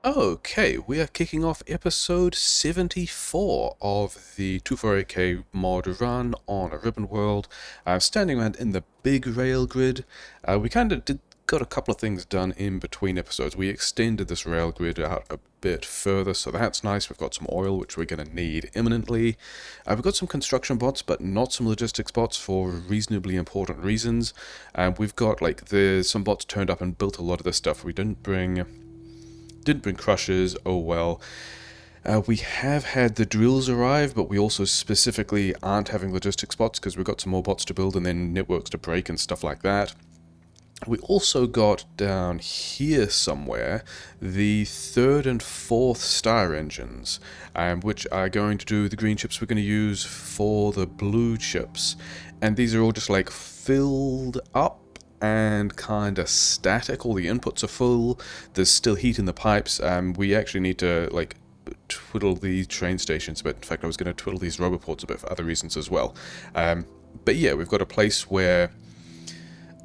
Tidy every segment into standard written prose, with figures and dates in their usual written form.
Okay, we are kicking off episode 74 of the 248K mod run on a Ribbon World. Standing around in the big rail grid. We kind of got a couple of things done in between episodes. We extended this rail grid out a bit further, so that's nice. We've got some oil, which we're going to need imminently. We've got some construction bots, but not some logistics bots for reasonably important reasons. We've got, there's some bots turned up and built a lot of this stuff. We didn't bring crushers, oh well. We have had the drills arrive, but we also specifically aren't having logistics bots because we've got some more bots to build and then networks to break and stuff like that. We also got down here somewhere the third and fourth star engines, which are going to do the green chips we're going to use for the blue chips. And these are all just filled up and kind of static. All the inputs are full. There's still heat in the pipes. We actually need to twiddle the train stations a bit. In fact, I was going to twiddle these roboports a bit for other reasons as well. But yeah, we've got a place where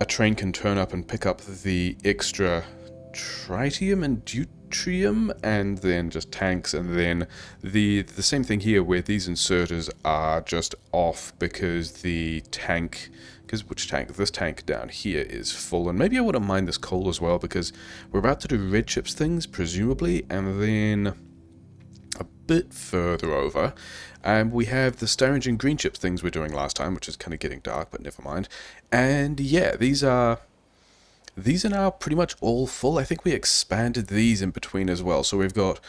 a train can turn up and pick up the extra tritium and deuterium, and then just tanks, and then the same thing here where these inserters are just off because the tank, this tank down here is full. And maybe I wouldn't mind this coal as well, because we're about to do red chips things presumably, and then a bit further over we have the star engine green chips things we're doing last time, which is kind of getting dark, but never mind. And yeah, these are now pretty much all full. I think we expanded these in between as well. So we've got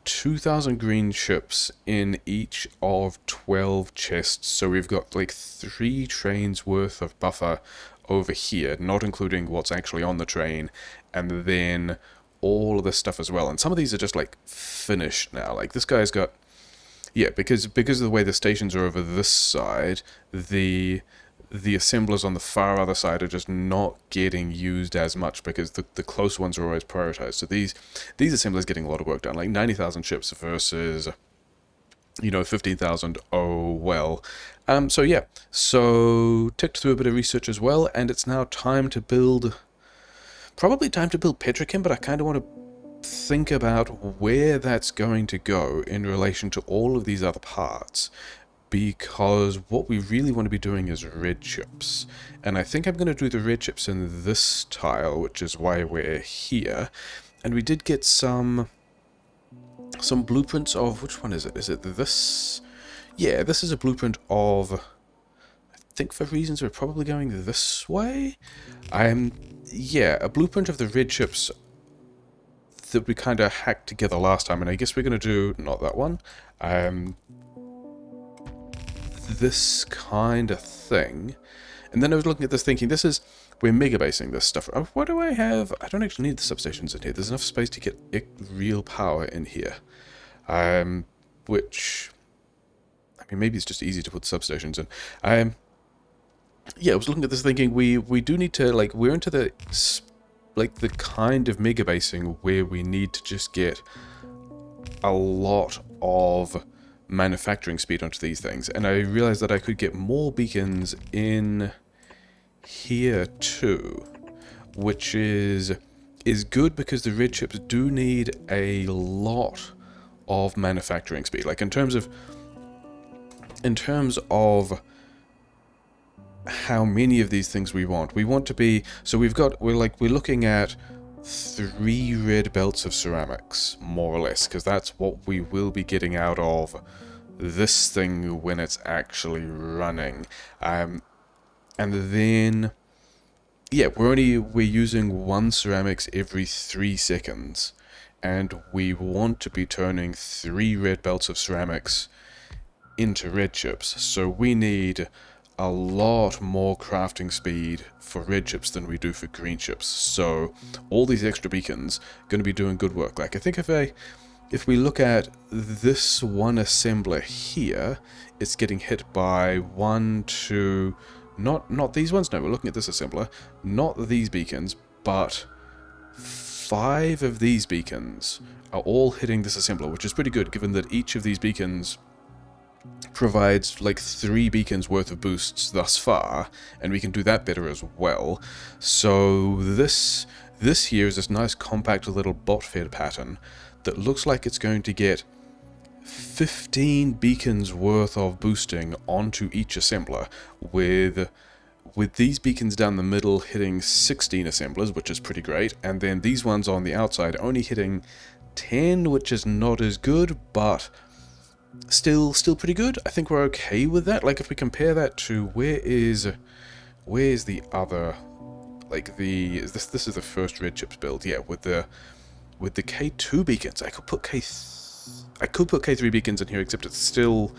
2,000 green chips in each of 12 chests. So we've got 3 trains worth of buffer over here, not including what's actually on the train, and then all of this stuff as well. And some of these are just finished now. This guy's got, yeah, because of the way the stations are over this side, the assemblers on the far other side are just not getting used as much because the close ones are always prioritized. So these assemblers getting a lot of work done, 90,000 chips versus 15,000. Oh well. So yeah, so ticked through a bit of research as well, and it's now time to build. Probably time to build petrochem, but I kind of want to think about where that's going to go in relation to all of these other parts, because what we really want to be doing is red chips. And I think I'm going to do the red chips in this tile, which is why we're here. And we did get some blueprints of, which one is it? Is it this? Yeah, this is a blueprint of, I think for reasons we're probably going this way. Yeah, a blueprint of the red chips that we kind of hacked together last time, and I guess we're going to do, not that one, this kind of thing. And then I was looking at this thinking, we're megabasing this stuff. What do I have? I don't actually need the substations in here. There's enough space to get real power in here. Which, I mean, maybe it's just easy to put substations in. Yeah, I was looking at this thinking, we do need to, we're into the kind of megabasing where we need to just get a lot of manufacturing speed onto these things. And I realized that I could get more beacons in here too, which is good because the red chips do need a lot of manufacturing speed. In terms of how many of these things we want to be, so we're looking at 3 red belts of ceramics, more or less, because that's what we will be getting out of this thing when it's actually running. And then, yeah, we're using 1 ceramics every 3 seconds, and we want to be turning 3 red belts of ceramics into red chips, so we need a lot more crafting speed for red chips than we do for green chips. So all these extra beacons are going to be doing good work. I think if we look at this one assembler here, it's getting hit by 1, 2, not these ones, no, we're looking at this assembler, not these beacons, but 5 of these beacons are all hitting this assembler, which is pretty good given that each of these beacons provides 3 beacons worth of boosts thus far, and we can do that better as well. So this here is this nice compact little bot fed pattern that looks like it's going to get 15 beacons worth of boosting onto each assembler, with these beacons down the middle hitting 16 assemblers, which is pretty great, and then these ones on the outside only hitting 10, which is not as good, but still pretty good. I think we're okay with that. Like, if we compare that to where's the other, like this is the first red chips build, yeah, with the K2 beacons. I could put K3 beacons in here, except it's still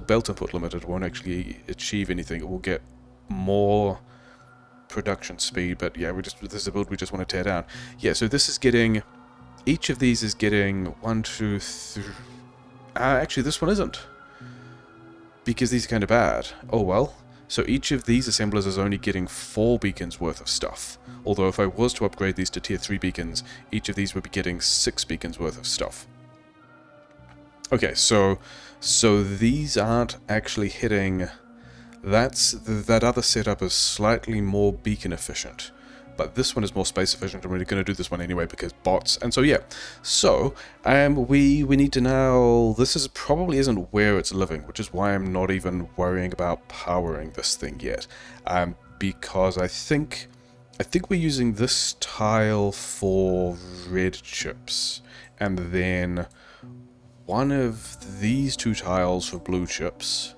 belt input limited. It won't actually achieve anything. It will get more production speed, but yeah, this is a build we just want to tear down. Yeah, so this is getting, each of these is getting 1, 2, 3. Actually, this one isn't, because these are kind of bad. Oh well. So each of these assemblers is only getting 4 beacons worth of stuff. Although if I was to upgrade these to tier 3 beacons, each of these would be getting 6 beacons worth of stuff. Okay, so these aren't actually hitting. That other setup is slightly more beacon efficient, but this one is more space efficient, and we're going to do this one anyway because bots. And so yeah, so we need to now. This is probably isn't where it's living, which is why I'm not even worrying about powering this thing yet, because I think we're using this tile for red chips, and then one of these 2 tiles for blue chips.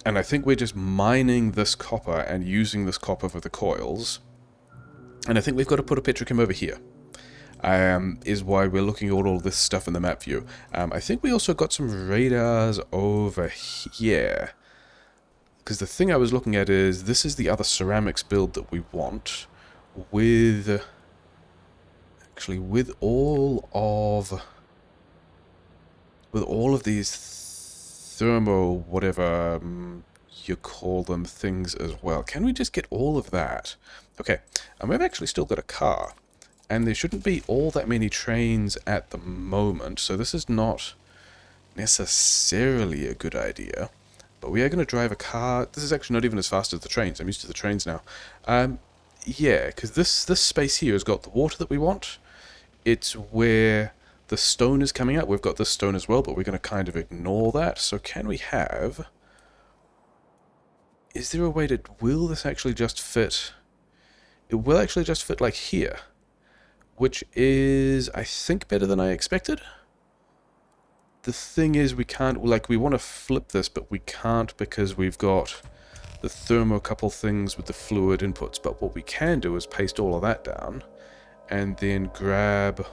And I think we're just mining this copper and using this copper for the coils. And I think we've got to put a petrochem over here. Is why we're looking at all this stuff in the map view. I think we also got some radars over here. Because the thing I was looking at is, this is the other ceramics build that we want. With all of these thermo whatever you call them things as well. Can we just get all of that? Okay, and we've actually still got a car, and there shouldn't be all that many trains at the moment, so this is not necessarily a good idea, but we are going to drive a car. This is actually not even as fast as the trains. I'm used to the trains now. Yeah, because this space here has got the water that we want. It's where the stone is coming out. We've got this stone as well, but we're going to kind of ignore that. So can we have... Is there a way to... Will this actually just fit? It will actually just fit like here, which is, I think, better than I expected. The thing is, we can't... Like, we want to flip this, but we can't because we've got the thermocouple things with the fluid inputs. But what we can do is paste all of that down and then grab...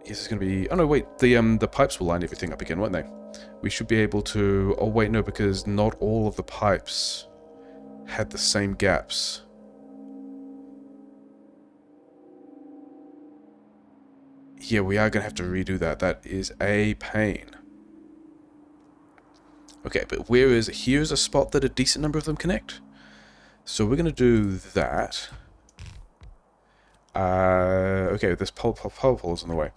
Yes, it's going to be... Oh, no, wait. The pipes will line everything up again, won't they? We should be able to... Oh, wait, no, because not all of the pipes had the same gaps. Yeah, we are going to have to redo that. That is a pain. Okay, but here's a spot that a decent number of them connect. So we're going to do that. Okay, this pole is in the way.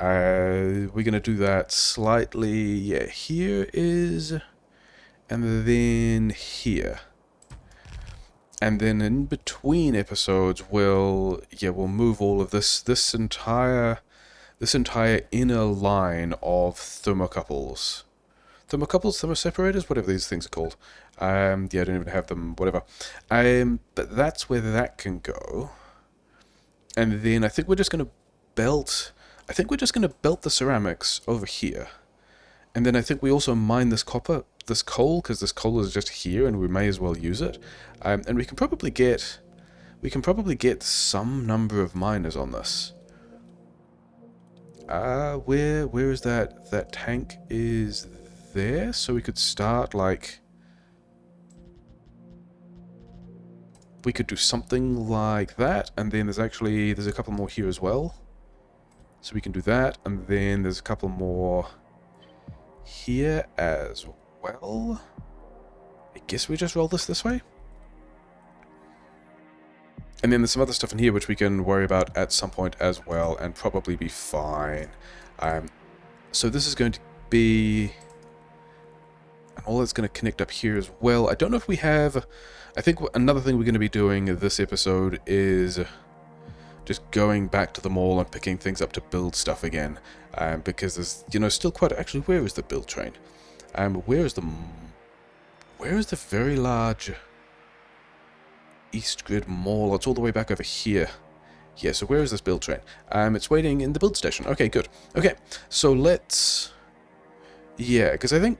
We're going to do that slightly, yeah, here is, and then here. And then in between episodes, we'll move all of this entire inner line of thermocouples. Thermoseparators, whatever these things are called. Yeah, I don't even have them, whatever. But that's where that can go. And then I think we're just going to belt... the ceramics over here. And then I think we also mine this coal, because this coal is just here and we may as well use it. And we can probably get some number of miners on this. Where is that? That tank is there, so we could start like... We could do something like that, and then there's a couple more here as well. So we can do that, and then there's a couple more here as well. I guess we just roll this way. And then there's some other stuff in here which we can worry about at some point as well, and probably be fine. So this is going to be... And all that's going to connect up here as well. I don't know if we have... I think another thing we're going to be doing this episode is just going back to the mall and picking things up to build stuff again. Because there's, still quite... Actually, where is the build train? Where is the very large East Grid Mall? It's all the way back over here. Yeah, so where is this build train? It's waiting in the build station. Okay, good. Okay, so let's... Yeah, because I don't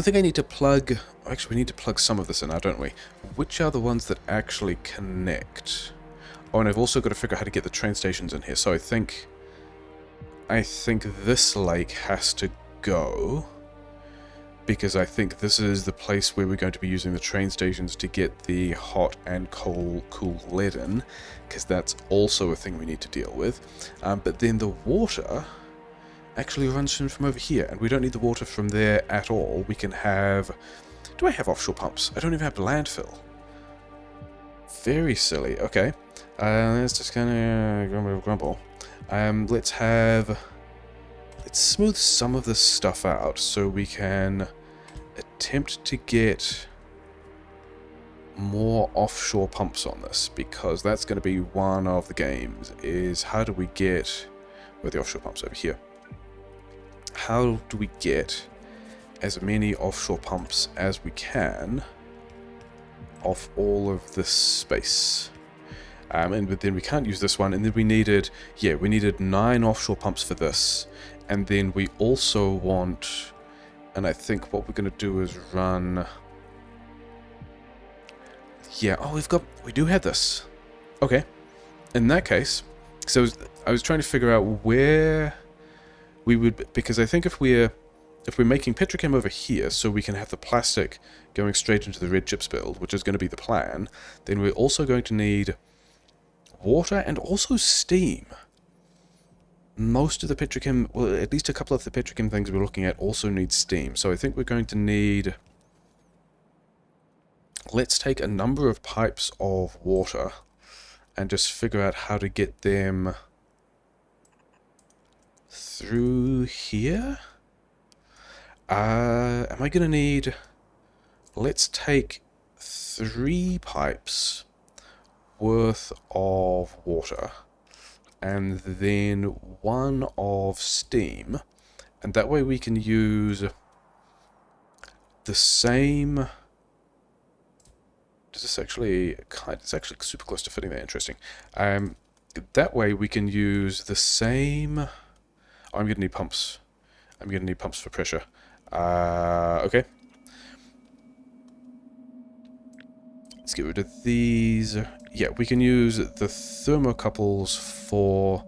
think I need to plug... Actually, we need to plug some of this in now, don't we? Which are the ones that actually connect? Oh, and I've also got to figure out how to get the train stations in here. So I think this lake has to go, because I think this is the place where we're going to be using the train stations to get the hot and cool lead in, because that's also a thing we need to deal with. But then the water actually runs in from over here, and we don't need the water from there at all. We can have... Do I have offshore pumps? I don't even have the landfill. Very silly. Okay. Let's just kind of grumble. Let's smooth some of this stuff out so we can attempt to get more offshore pumps on this, because that's going to be one of the games, is how do we get... Where are the offshore pumps? Over here. How do we get as many offshore pumps as we can off all of this space? But then we can't use this one, and then we needed 9 offshore pumps for this, and then we also want, and I think what we're going to do is run, we do have this. Okay, in that case, so I was trying to figure out where we would, because I think if we're making petrochem over here, so we can have the plastic going straight into the red chips build, which is going to be the plan, then we're also going to need water and also steam. Most of the petrochem, well, at least a couple of the petrochem things we're looking at also need steam. So I think we're going to need... Let's take a number of pipes of water and just figure out how to get them through here. Am I going to need... Let's take 3 pipes worth of water and then 1 of steam, and that way we can use the same... Does this actually... It's actually super close to fitting there. Interesting. That way we can use the same... Oh, I'm going to need pumps. I'm going to need pumps for pressure. Okay. Let's get rid of these. Yeah, we can use the thermocouples for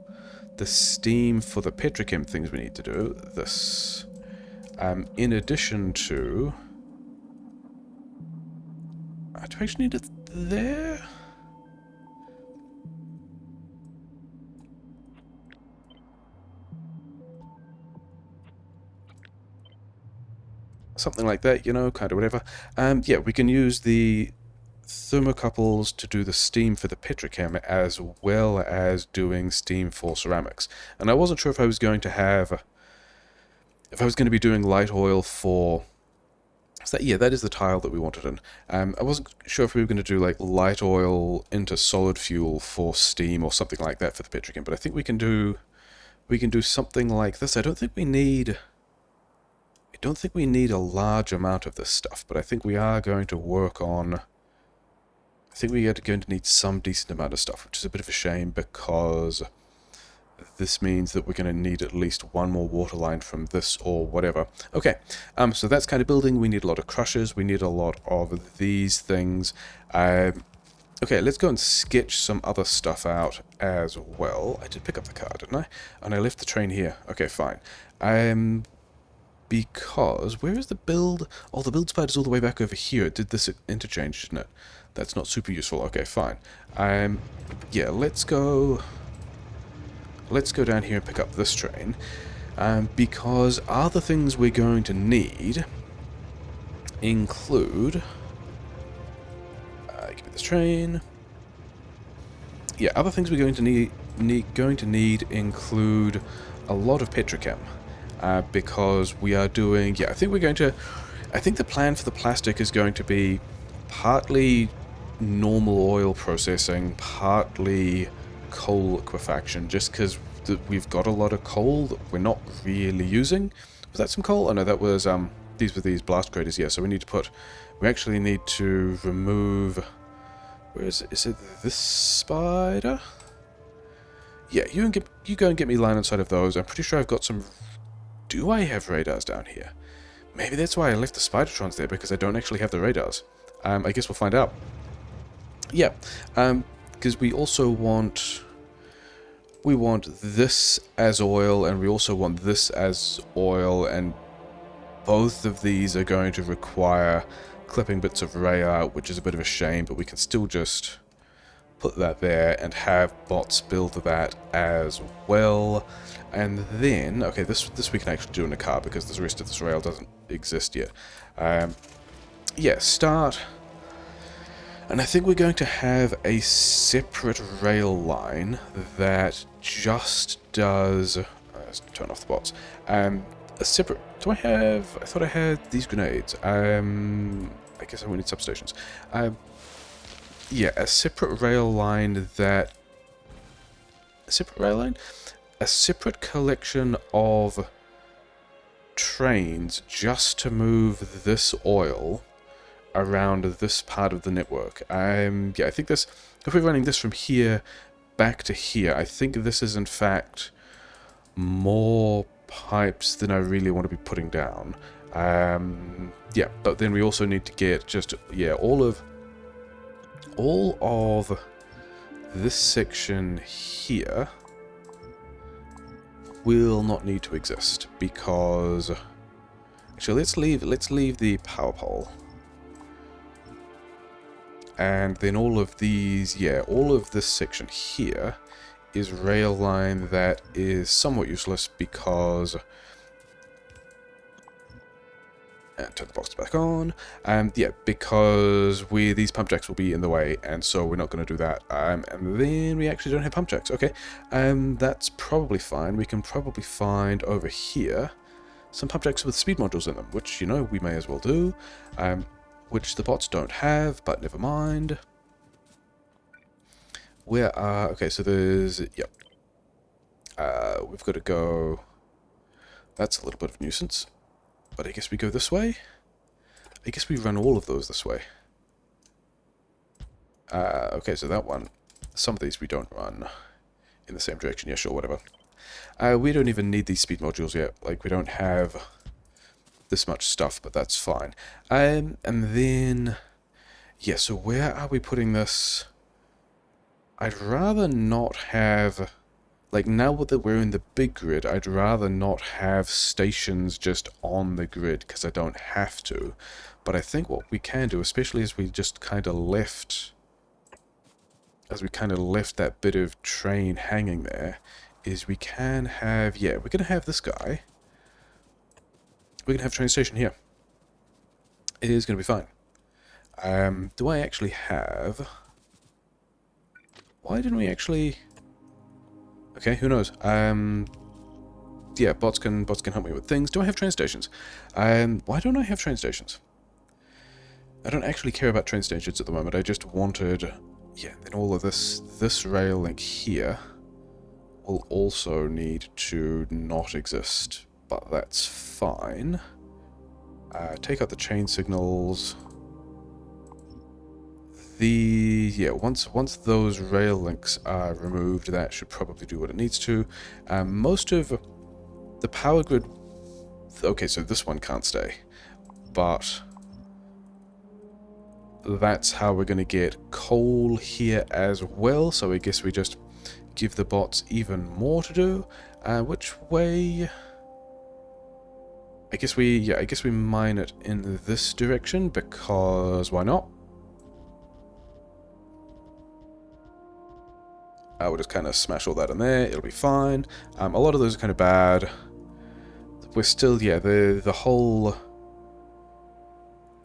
the steam for the petrochem things we need to do. This. In addition to... do I actually need it there? Something like that, kind of whatever. Yeah, we can use the thermocouples to do the steam for the petrochem as well as doing steam for ceramics. And I wasn't sure if I was going to have... If I was going to be doing light oil for... So that is the tile that we wanted in. I wasn't sure if we were going to do like light oil into solid fuel for steam or something like that for the petrochem, but I think we can do something like this. I don't think we need a large amount of this stuff, but I think we are going to work on... I think we are going to need some decent amount of stuff, which is a bit of a shame because this means that we're going to need at least 1 more water line from this or whatever. Okay, so that's kind of building. We need a lot of crushers. We need a lot of these things. Okay, let's go and sketch some other stuff out as well. I did pick up the car, didn't I? And I left the train here. Okay, fine. Because, where is the build? Oh, the build spider's all the way back over here. It did this interchange, didn't it? That's not super useful. Okay, fine. Yeah, let's go down here and pick up this train. Because other things we're going to need include... give me this train. Yeah, other things we're going to need include a lot of petrochem. Because we are doing... Yeah, I think the plan for the plastic is going to be partly normal oil processing, partly coal liquefaction, just because we've got a lot of coal that we're not really using. Was that some coal? Oh no, that was, these were these blast craters, yeah, so we need to put, we actually need to remove, where is it? Is it this spider? Yeah, you go and get me line inside of those. I'm pretty sure I've got some, do I have radars down here? Maybe that's why I left the Spidertrons there, because I don't actually have the radars. I guess we'll find out. Yeah, because we also want... We want this as oil, and we also want this as oil, and both of these are going to require clipping bits of rare, which is a bit of a shame, but we can still just put that there and have bots build that as well. And then, okay, this we can actually do in a car, because the rest of this rail doesn't exist yet. Yeah, start. And I think we're going to have a separate rail line that just does... let's turn off the bots. A separate... Do I have... I thought I had these grenades. I guess I will need substations. Yeah, a separate rail line that... A separate rail line? A separate collection of trains just to move this oil around this part of the network. Yeah, I think this... If we're running this from here back to here, I think this is in fact more pipes than I really want to be putting down. Yeah, but then we also need to get just... Yeah, all of this section here will not need to exist, because actually let's leave the power pole, and then all of these, yeah, all of this section here is rail line that is somewhat useless, because and turn the box back on. Yeah, because these pump jacks will be in the way, and so we're not going to do that. And then we actually don't have pump jacks. Okay, that's probably fine. We can probably find over here some pump jacks with speed modules in them, which, you know, we may as well do. Which the bots don't have, but never mind. Where are... Okay, so there's... Yep. We've got to go... That's a little bit of a nuisance. But I guess we go this way? I guess we run all of those this way. Okay, so that one. Some of these we don't run in the same direction. Yeah, sure, whatever. We don't even need these speed modules yet. Like, we don't have this much stuff, but that's fine. And then... Yeah, so where are we putting this? I'd rather not have... Like, now that we're in the big grid, I'd rather not have stations just on the grid, because I don't have to. But I think what we can do, especially as we just kind of left... As we kind of left that bit of train hanging there, is we can have... Yeah, we're going to have this guy. We're going to have a train station here. It is going to be fine. Do I actually have... Why didn't we actually... Okay, who knows? Yeah, bots can help me with things. Do I have train stations? Why don't I have train stations? I don't actually care about train stations at the moment. I just wanted... Yeah, then all of this rail link here will also need to not exist, but that's fine. Take out the chain signals. Yeah, once those rail links are removed, that should probably do what it needs to. Most of the power grid... Okay, so this one can't stay, but that's how we're going to get coal here as well, so I guess we just give the bots even more to do. Which way... I guess we mine it in this direction, because why not? We'll just kind of smash all that in there, it'll be fine. A lot of those are kind of bad. We're still, yeah, the whole...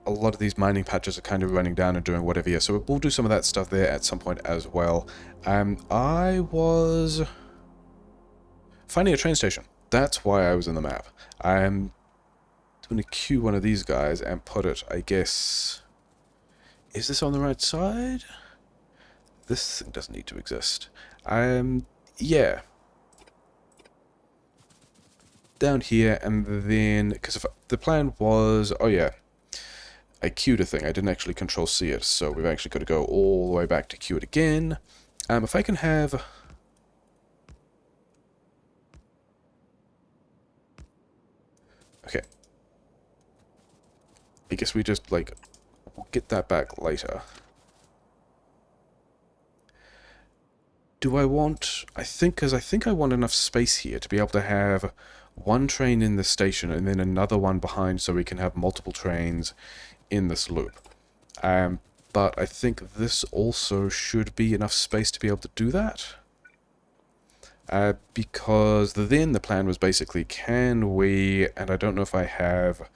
A lot of these mining patches are kind of running down and doing whatever, yeah, so we'll do some of that stuff there at some point as well. I was... finding a train station. That's why I was in the map. I'm going to queue one of these guys and put it, I guess... Is this on the right side? This thing doesn't need to exist. Yeah. Down here, and then... Because if the plan was... Oh, yeah. I queued a thing. I didn't actually Control-C it, so we've actually got to go all the way back to queue it again. If I can have... Okay. I guess we just, like, we'll get that back later. Do I want... because I think I want enough space here to be able to have one train in the station and then another one behind so we can have multiple trains in this loop. But I think this also should be enough space to be able to do that. Because then the plan was basically, can we... And I don't know if I have...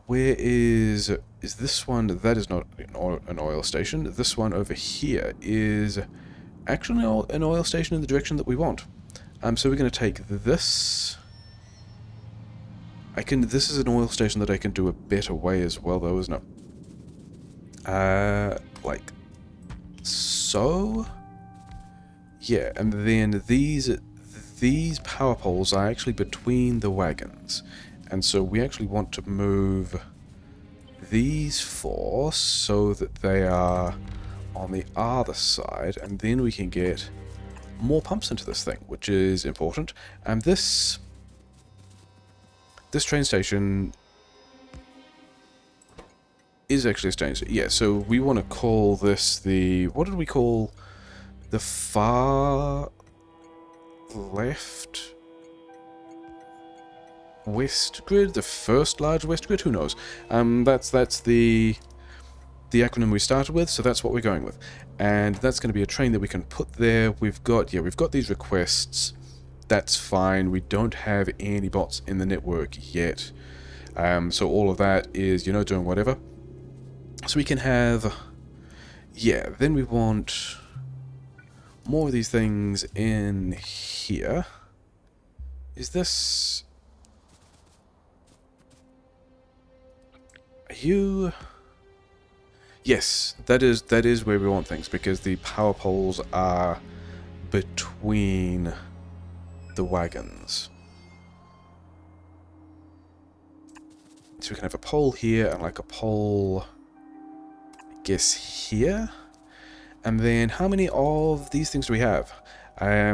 Where is this one? That is not an oil station. This one over here is actually an oil station in the direction that we want. So we're going to take this. This is an oil station that I can do a better way as well, though, isn't it? Like so. Yeah, and then these power poles are actually between the wagons. And so we actually want to move these four so that they are on the other side, and then we can get more pumps into this thing, which is important. And this train station is actually a train station. Yeah, so we want to call this the... What did we call the far left... West grid, the first large west grid, who knows? That's the acronym we started with, so that's what we're going with. And that's going to be a train that we can put there. We've got these requests. That's fine. We don't have any bots in the network yet. So all of that is, doing whatever. So we can have... Yeah, then we want more of these things in here. Is this... You... Yes, that is where we want things, because the power poles are between the wagons. So we can have a pole here and like a pole, I guess, here. And then how many of these things do we have? Yeah,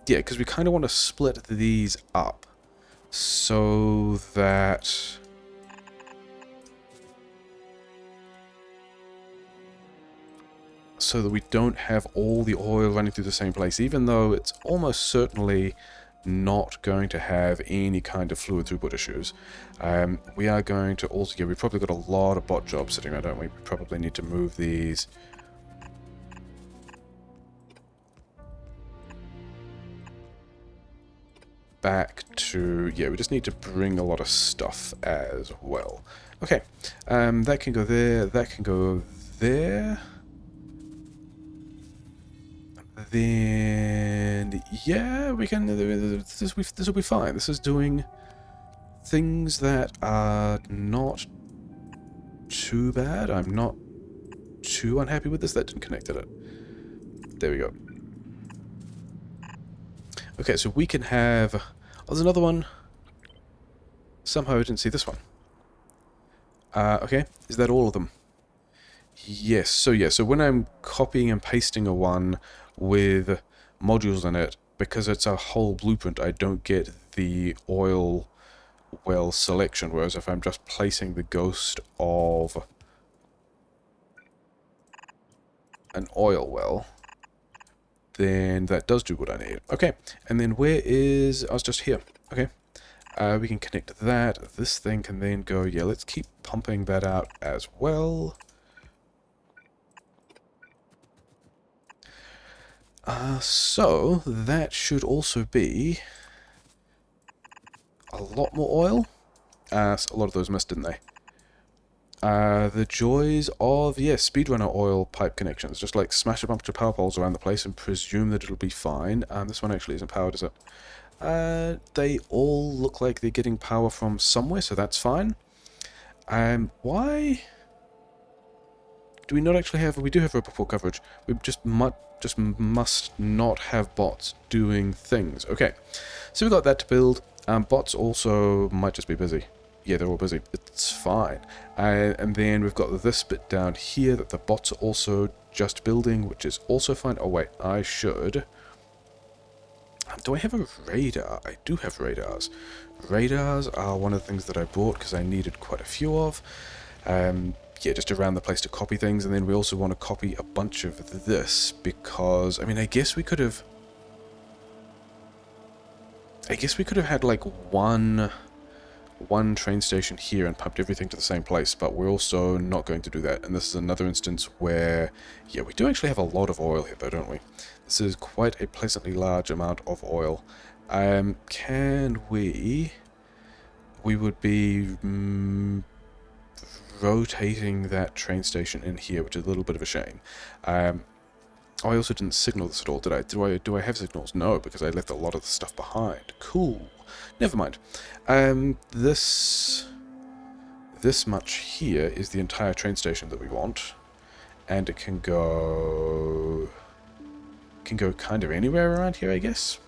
because we kind of want to split these up so that... So that we don't have all the oil running through the same place, even though it's almost certainly not going to have any kind of fluid throughput issues. We are going to also... Yeah, we've probably got a lot of bot jobs sitting around, don't we? We probably need to move these... back to... Yeah, we just need to bring a lot of stuff as well. Okay, that can go there, that can go there... Then, yeah, we can... This will be fine. This is doing things that are not too bad. I'm not too unhappy with this. That didn't connect, did it? There we go. Okay, so we can have... Oh, there's another one. Somehow I didn't see this one. Okay, is that all of them? Yes, so yeah, so when I'm copying and pasting a one with modules in it, because it's a whole blueprint, I don't get the oil well selection, whereas if I'm just placing the ghost of an oil well, then that does do what I need. Okay, and then where is... I was just here. Okay, we can connect that. This thing can then go... Yeah, let's keep pumping that out as well. So that should also be a lot more oil. A lot of those missed, didn't they? The joys of, yes, speedrunner oil pipe connections. Just like smash a bunch of power poles around the place and presume that it'll be fine. This one actually isn't powered, is it? They all look like they're getting power from somewhere, so that's fine. Why do we not actually have... We do have Ripple coverage. We just must not have bots doing things. Okay, so we've got that to build. Bots also might just be busy. Yeah, they're all busy. It's fine. And then we've got this bit down here that the bots are also just building, which is also fine. Oh, wait, I should... Do I have a radar? I do have radars. Radars are one of the things that I bought because I needed quite a few of. Yeah, just around the place to copy things. And then we also want to copy a bunch of this because, I mean, I guess we could have had like one train station here and pumped everything to the same place, but we're also not going to do that. And this is another instance where, yeah, we do actually have a lot of oil here though, don't we? This is quite a pleasantly large amount of oil. Can we would be rotating that train station in here, which is a little bit of a shame. Oh, I also didn't signal this at all, did I? Do I have signals? No, because I left a lot of the stuff behind. Cool. Never mind. This much here is the entire train station that we want, and it can go kind of anywhere around here, I guess.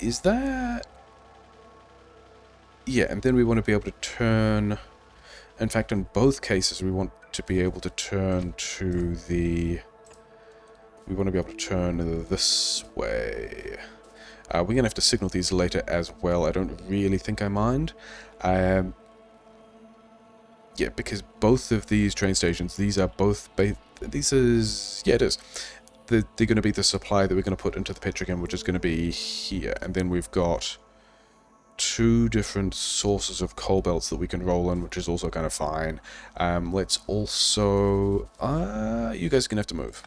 Is that... Yeah, and then we want to be able to turn... In fact, in both cases, we want to be able to turn to the... We want to be able to turn this way. We're going to have to signal these later as well. I don't really think I mind. Yeah, because both of these train stations, these are both... This is... Yeah, it is. They're going to be the supply that we're going to put into the petrochem, which is going to be here. And then we've got 2 different sources of coal belts that we can roll in, which is also kind of fine. Let's also... you guys are going to have to move.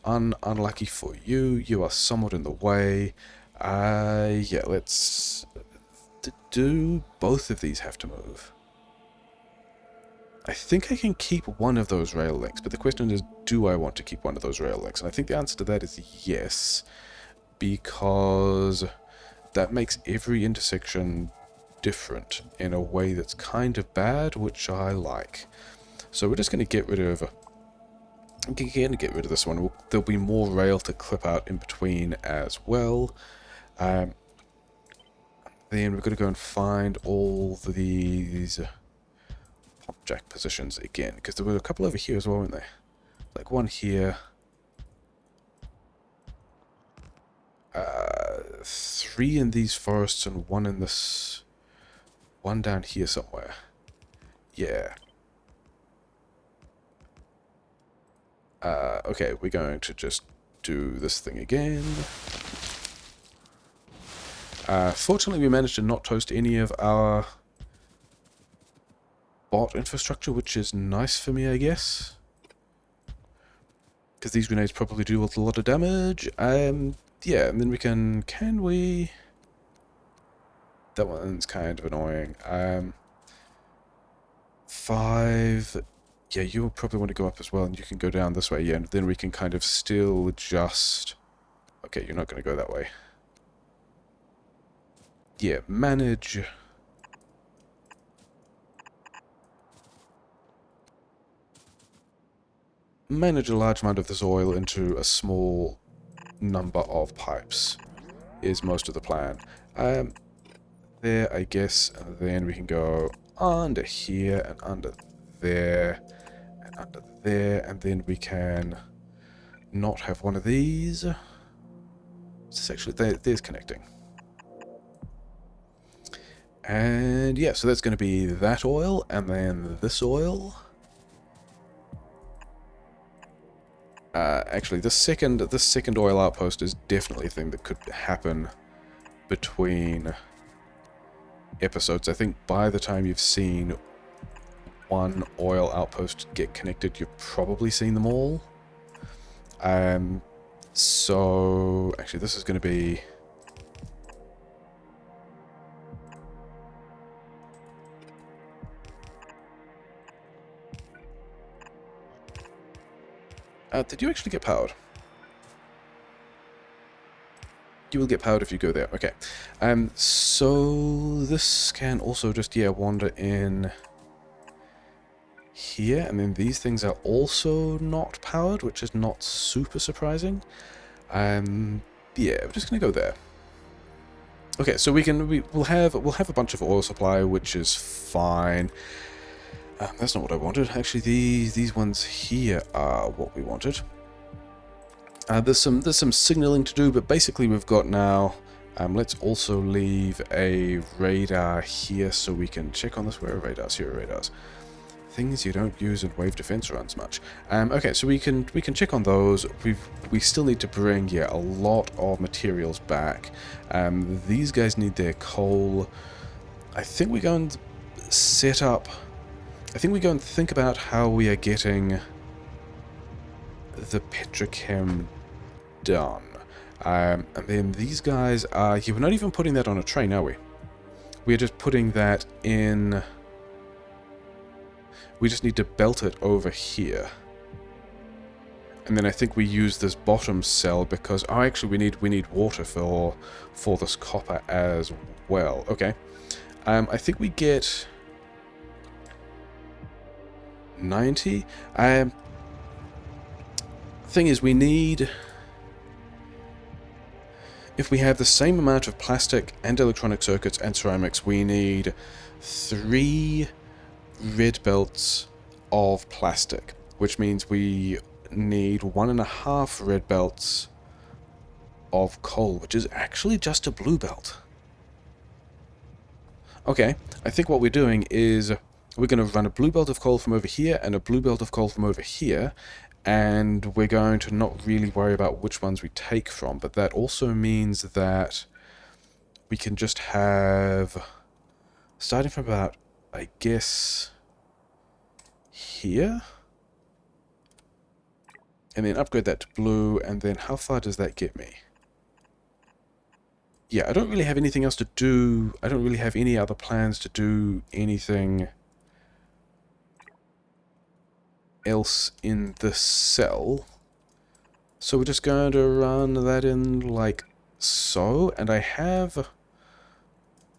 Unlucky for you. You are somewhat in the way. Yeah, let's... Do both of these have to move? I think I can keep one of those rail links, but the question is, do I want to keep one of those rail links? And I think the answer to that is yes, because that makes every intersection different in a way that's kind of bad, which I like. So we're just going to get rid of... this one. There'll be more rail to clip out in between as well. Then we're going to go and find all these pumpjack positions again, because there were a couple over here as well, weren't there? Like one here. 3 in these forests and 1 in this... 1 down here somewhere. Yeah. Okay, we're going to just do this thing again. Fortunately, we managed to not toast any of our bot infrastructure, which is nice for me, I guess. Because these grenades probably do a lot of damage. Yeah, and then we can... Can we... That one's kind of annoying. 5... Yeah, you'll probably want to go up as well, and you can go down this way, yeah, and then we can kind of still just... Okay, you're not going to go that way. Yeah, manage... Manage a large amount of this oil into a small number of pipes is most of the plan. There, I guess, and then we can go under here, and under there, and under there, and then we can not have one of these. This actually, there's connecting. And yeah, so that's going to be that oil, and then this oil. Actually, this second oil outpost is definitely a thing that could happen between episodes. I think by the time you've seen one oil outpost get connected, you've probably seen them all. So actually, this is going to be... did you actually get powered? You will get powered if you go there. Okay. So this can also just, yeah, wander in here, and then these things are also not powered, which is not super surprising. Yeah, we're just gonna go there. Okay, so we'll have a bunch of oil supply, which is fine. That's not what I wanted. Actually, these ones here are what we wanted. There's some signaling to do, but basically we've got now. Let's also leave a radar here so we can check on this. Where are radars? Here are radars. Things you don't use in wave defense runs much. Okay, so we can check on those. We still need to bring a lot of materials back. These guys need their coal. I think we go and set up. I think we go and think about how we are getting the petrochem done. And then these guys are. Yeah, we're not even putting that on a train, are we? We're just putting that in. We just need to belt it over here. And then I think we use this bottom cell because actually we need water for this copper as well. Okay. I think we get 90. Thing is, we need, if we have the same amount of plastic and electronic circuits and ceramics, we need 3 red belts of plastic, which means we need 1.5 red belts of coal, which is actually just a blue belt. Okay, I think what we're doing is we're going to run a blue belt of coal from over here and a blue belt of coal from over here, and we're going to not really worry about which ones we take from, but that also means that we can just have, starting from about, I guess, here, and then upgrade that to blue, and then how far does that get me? Yeah, I don't really have anything else to do. I don't really have any other plans to do anything else in this cell. So we're just going to run that in like so, and I have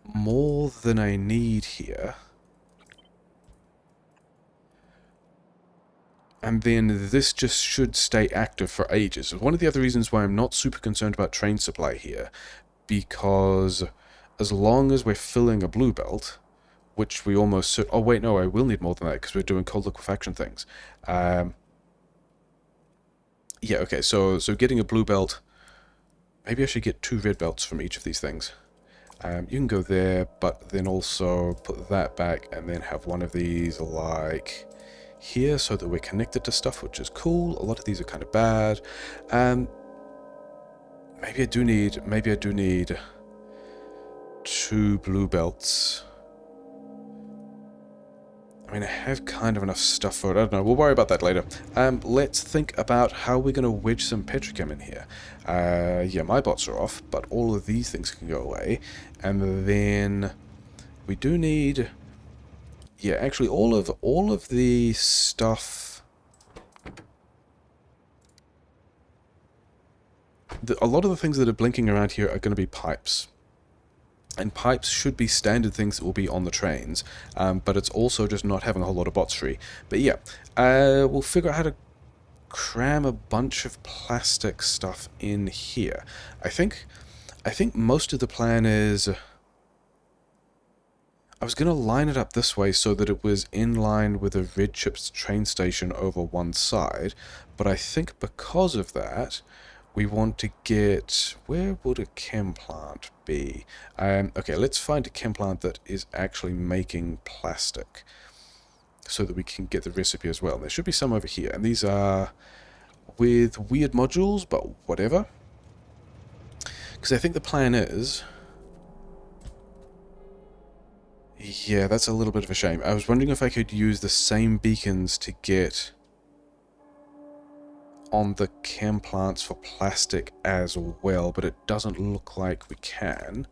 more than I need here. And then this just should stay active for ages. One of the other reasons why I'm not super concerned about train supply here, because as long as we're filling a blue belt, which we almost... Oh, wait, no, I will need more than that because we're doing cold liquefaction things. Yeah, okay, so getting a blue belt... Maybe I should get 2 red belts from each of these things. You can go there, but then also put that back and then have one of these like here so that we're connected to stuff, which is cool. A lot of these are kind of bad. Maybe I do need 2 blue belts. I mean, I have kind of enough stuff for it. I don't know. We'll worry about that later. Let's think about how we're going to wedge some petrochem in here. Yeah, my bots are off, but all of these things can go away. And then we do need... Yeah, actually, all of the stuff... A lot of the things that are blinking around here are going to be pipes. And pipes should be standard things that will be on the trains, but it's also just not having a whole lot of bots free. But yeah, we'll figure out how to cram a bunch of plastic stuff in here. I think most of the plan is... I was going to line it up this way so that it was in line with a red chips train station over one side, but I think because of that, we want to get... Where would a chem plant be? Okay, let's find a chem plant that is actually making plastic so that we can get the recipe as well. There should be some over here, and these are with weird modules, but whatever. Because I think the plan is... Yeah, that's a little bit of a shame. I was wondering if I could use the same beacons to get on the chem plants for plastic as well, but it doesn't look like we can.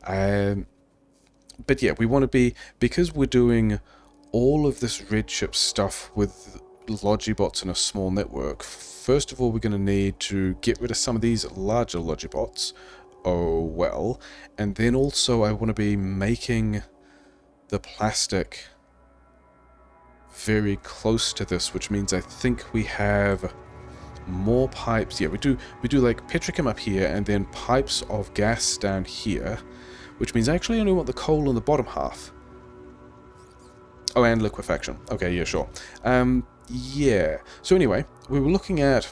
But yeah, we want to be... Because we're doing all of this Redshift stuff with Logibots in a small network, first of all, we're going to need to get rid of some of these larger Logibots. Oh, well. And then also, I want to be making the plastic very close to this, which means I think we have more pipes. Yeah, we do like petrochem up here and then pipes of gas down here, which means I actually only want the coal in the bottom half. Oh, and liquefaction. Okay, yeah, sure. Yeah. So anyway, we were looking at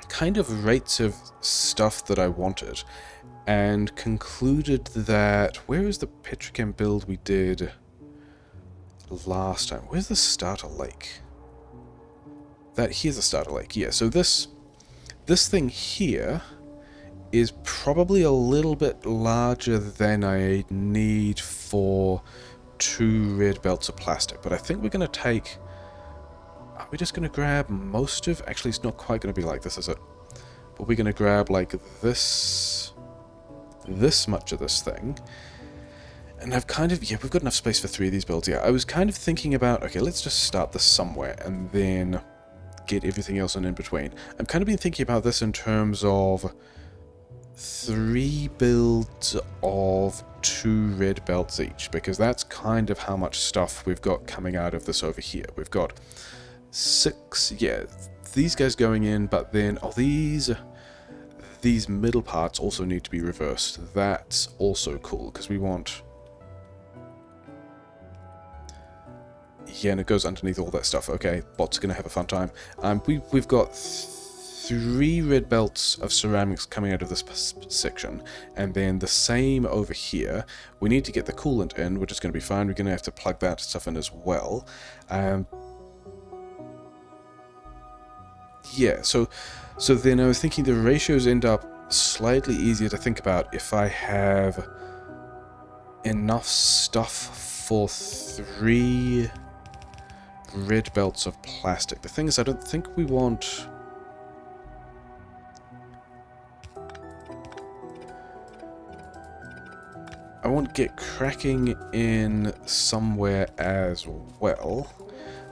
kind of rates of stuff that I wanted and concluded that... Where is the petrochem build we did last time? Where's the starter lake? Here's the starter lake. Yeah, so this thing here is probably a little bit larger than I need for 2 red belts of plastic, but I think we're going to take... Are we just going to grab most of... Actually, it's not quite going to be like this, is it? But we're going to grab, like, this much of this thing. And I've kind of... Yeah, we've got enough space for 3 of these builds. Yeah, I was kind of thinking about... Okay, let's just start this somewhere, and then get everything else in between. I've kind of been thinking about this in terms of 3 builds of 2 red belts each, because that's kind of how much stuff we've got coming out of this over here. We've got 6, yeah, these guys going in, but then, oh, these middle parts also need to be reversed. That's also cool, because we want... Yeah, and it goes underneath all that stuff. Okay, bots are going to have a fun time. We've got 3 red belts of ceramics coming out of this section, and then the same over here. We need to get the coolant in, which is going to be fine. We're going to have to plug that stuff in as well. Yeah, so then I was thinking the ratios end up slightly easier to think about if I have enough stuff for 3 red belts of plastic. The thing is, I don't think we want... I want Get Cracking in somewhere as well.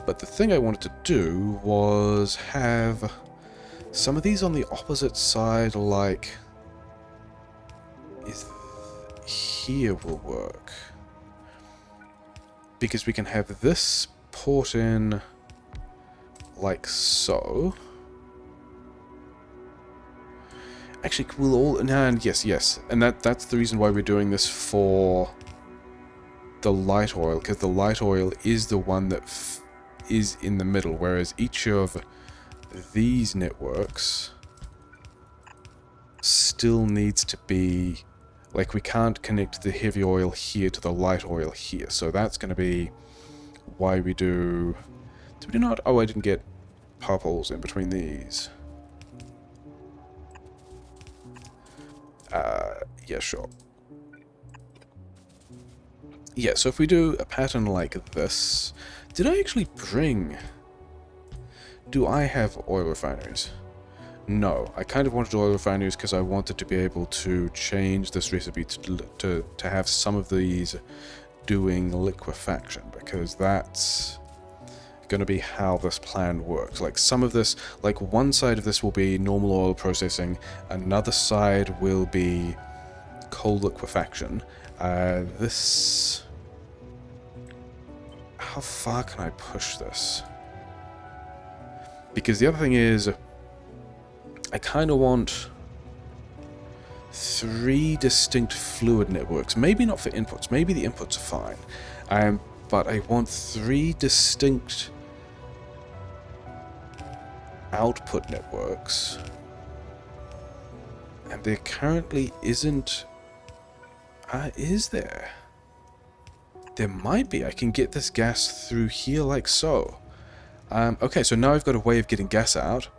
But the thing I wanted to do was have some of these on the opposite side, like... Here will work. Because we can have this port in like so. Actually, we'll all... And yes. And that's the reason why we're doing this for the light oil, because the light oil is the one that is in the middle, whereas each of these networks still needs to be... Like, we can't connect the heavy oil here to the light oil here, so that's going to be why we do... Did we not? Oh, I didn't get power poles in between these. Yeah, sure. Yeah, so if we do a pattern like this... Did I actually bring... Do I have oil refineries? No, I kind of wanted oil refineries because I wanted to be able to change this recipe to have some of these doing liquefaction, because that's going to be how this plan works. Like, some of this, like, one side of this will be normal oil processing, another side will be coal liquefaction. This... How far can I push this? Because the other thing is, I kind of want 3 distinct fluid networks. Maybe not for inputs. Maybe the inputs are fine. But I want 3 distinct output networks. And there currently isn't... is there? There might be. I can get this gas through here like so. Okay, so now I've got a way of getting gas out,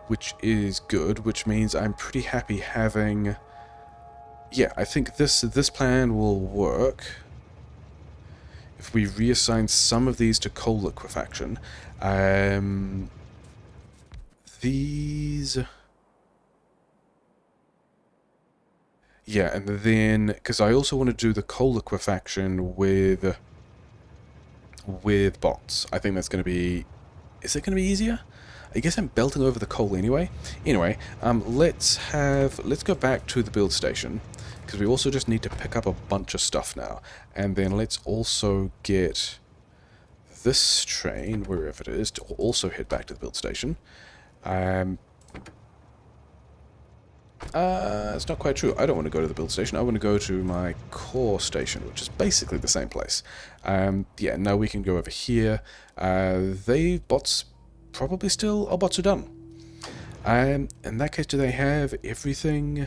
which is good, which means I'm pretty happy having... Yeah, I think this plan will work if we reassign some of these to coal liquefaction. These... Yeah, and then... Because I also want to do the coal liquefaction with bots. I think that's going to be... Is it going to be easier? I guess I'm belting over the coal anyway. Anyway, let's go back to the build station, because we also just need to pick up a bunch of stuff now. And then let's also get this train, wherever it is, to also head back to the build station. It's not quite true. I don't want to go to the build station. I want to go to my core station, which is basically the same place. Yeah, now we can go over here. Bots probably still... Our bots are done. In that case, do they have everything?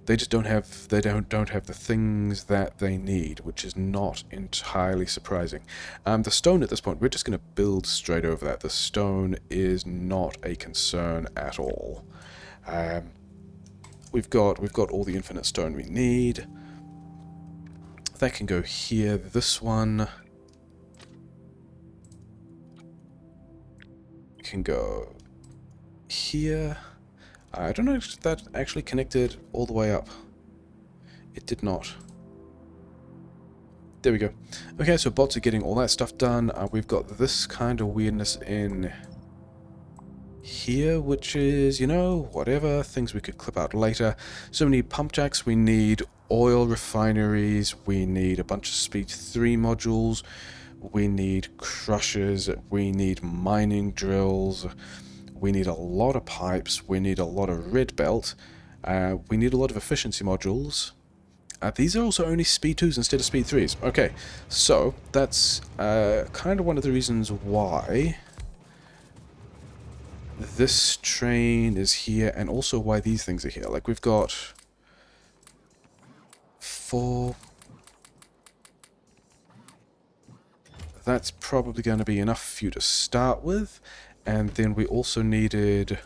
They just don't have... They don't have the things that they need, which is not entirely surprising. The stone at this point, we're just going to build straight over that. The stone is not a concern at all. We've got all the infinite stone we need. That can go here. This one can go here. I don't know if that actually connected all the way up. It did not. There we go. Okay, so bots are getting all that stuff done. We've got this kind of weirdness in here, which is, you know, whatever, things we could clip out later. So we need pumpjacks, we need oil refineries, we need a bunch of speed 3 modules, we need crushers, we need mining drills, we need a lot of pipes, we need a lot of red belt, we need a lot of efficiency modules. These are also only speed 2s instead of speed 3s. Okay, so that's kind of one of the reasons why this train is here, and also why these things are here. Like, we've got 4. That's probably going to be enough for you to start with. And then we also needed...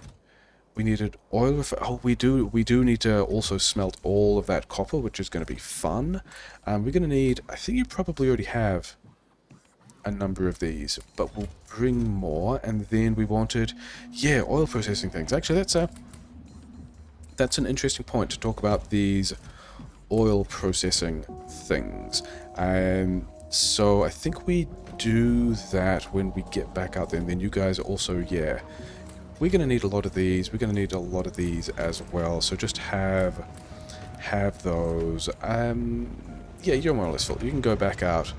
We needed oil... Oh, we do need to also smelt all of that copper, which is going to be fun. We're going to need... I think you probably already have a number of these, but we'll bring more. And then we wanted... Yeah, oil processing things. Actually, that's an interesting point to talk about these oil processing things. So I think we do that when we get back out there, and then you guys also, yeah, we're going to need a lot of these. We're going to need a lot of these as well, so just have those. Yeah, you're more or less full. You can go back out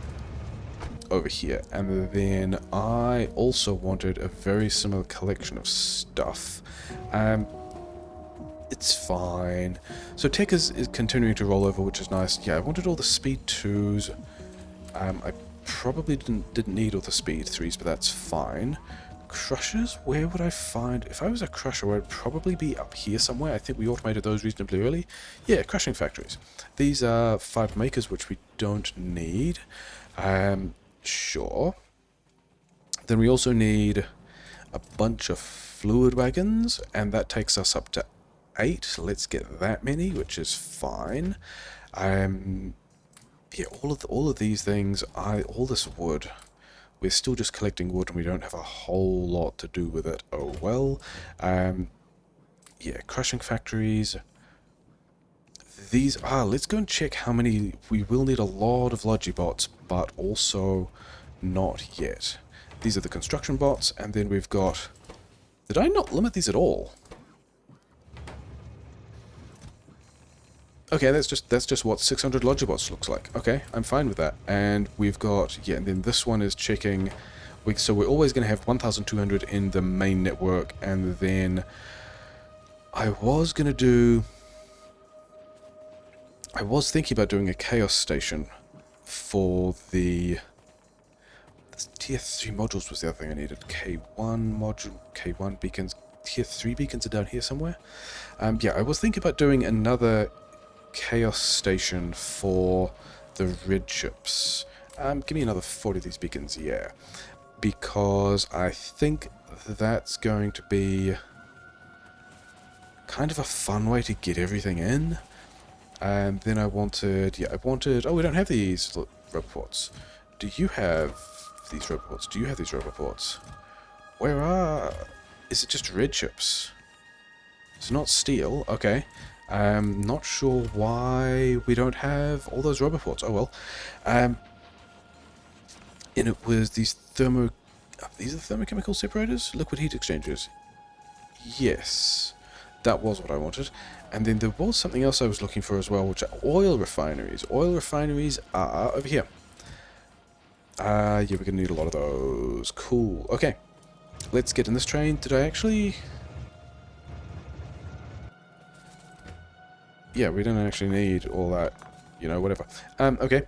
over here. And then I also wanted a very similar collection of stuff. It's fine. So tech is continuing to roll over, which is nice. Yeah, I wanted all the speed 2s. I probably didn't need all the speed 3s, but that's fine. Crushers, where would I find... If I was a crusher, I'd probably be up here somewhere. I think we automated those reasonably early. Yeah, crushing factories. These are 5 makers, which we don't need. Sure. Then we also need a bunch of fluid wagons, and that takes us up to 8. Let's get that many, which is fine. Yeah, all of these things, all this wood, we're still just collecting wood and we don't have a whole lot to do with it. Oh well. Yeah, crushing factories. These let's go and check how many. We will need a lot of Logibots, but also not yet. These are the construction bots, and then we've got... Did I not limit these at all? Okay, that's just what 600 Logibots looks like. Okay, I'm fine with that. And we've got, yeah, and then this one is checking... So we're always going to have 1,200 in the main network, and then I was going to do... I was thinking about doing a chaos station for the... Tier 3 modules was the other thing I needed. K1 module, K1 beacons, Tier 3 beacons are down here somewhere. Yeah, I was thinking about doing another chaos station for the red ships. Give me another 40 of these beacons, yeah. Because I think that's going to be kind of a fun way to get everything in. And then I wanted, oh, we don't have these roboports. Do you have these roboports? Do you have these roboports? Where are... Is it just red ships? It's not steel, okay. I'm not sure why we don't have all those roboports. Oh well. And it was these these are the thermochemical separators? Liquid heat exchangers. Yes. That was what I wanted. And then there was something else I was looking for as well, which are oil refineries. Oil refineries are over here. Yeah, we're gonna need a lot of those. Cool. Okay. Let's get in this train. Did I actually... Yeah, we didn't actually need all that. You know, whatever. Okay.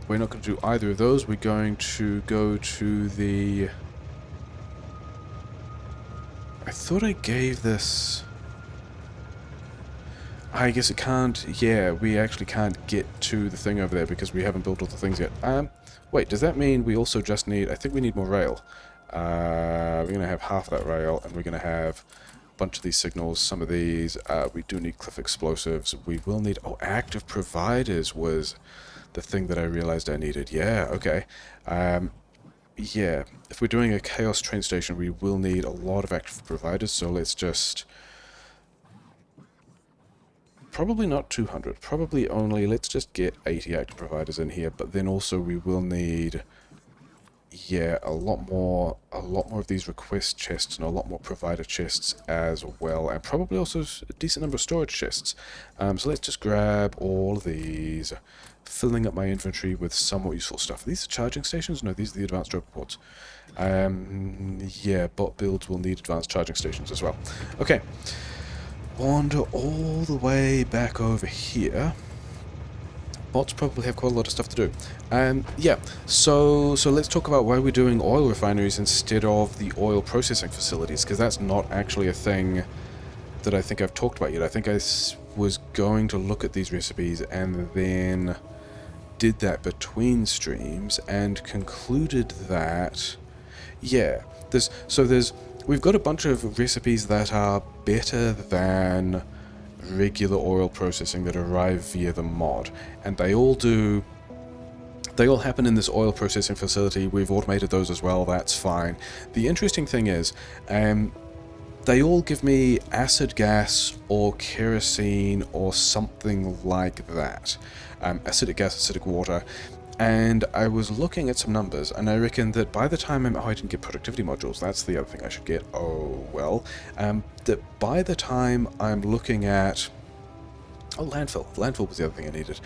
We're not going to do either of those. We're going to go to the... I thought I gave this... I guess it can't... Yeah, we actually can't get to the thing over there because we haven't built all the things yet. Wait, does that mean we also just need... I think we need more rail. We're going to have half of that rail, and we're going to have a bunch of these signals. Some of these, we do need cliff explosives. We will need... Oh, active providers was the thing that I realized I needed. Yeah, okay. Yeah, if we're doing a chaos train station, we will need a lot of active providers, so let's just... Probably not 200, probably only, let's just get 80 active providers in here, but then also we will need, yeah, a lot more of these request chests and a lot more provider chests as well, and probably also a decent number of storage chests. So let's just grab all of these, filling up my inventory with somewhat useful stuff. Are these charging stations? No, these are the advanced robot ports. Yeah, bot builds will need advanced charging stations as well. Okay. Wander all the way back over here. Bots probably have quite a lot of stuff to do. Yeah, so let's talk about why we're doing oil refineries instead of the oil processing facilities, because that's not actually a thing that I think I've talked about yet. I think I was going to look at these recipes and then did that between streams and concluded that, yeah, we've got a bunch of recipes that are better than regular oil processing that arrive via the mod, and they all happen in this oil processing facility. We've automated those as well, that's fine. The interesting thing is, they all give me acid gas or kerosene or something like that. Acidic gas, acidic water. And I was looking at some numbers, and I reckon that by the time oh, I didn't get productivity modules, that's the other thing I should get, oh well, that by the time I'm looking at, oh, landfill was the other thing I needed,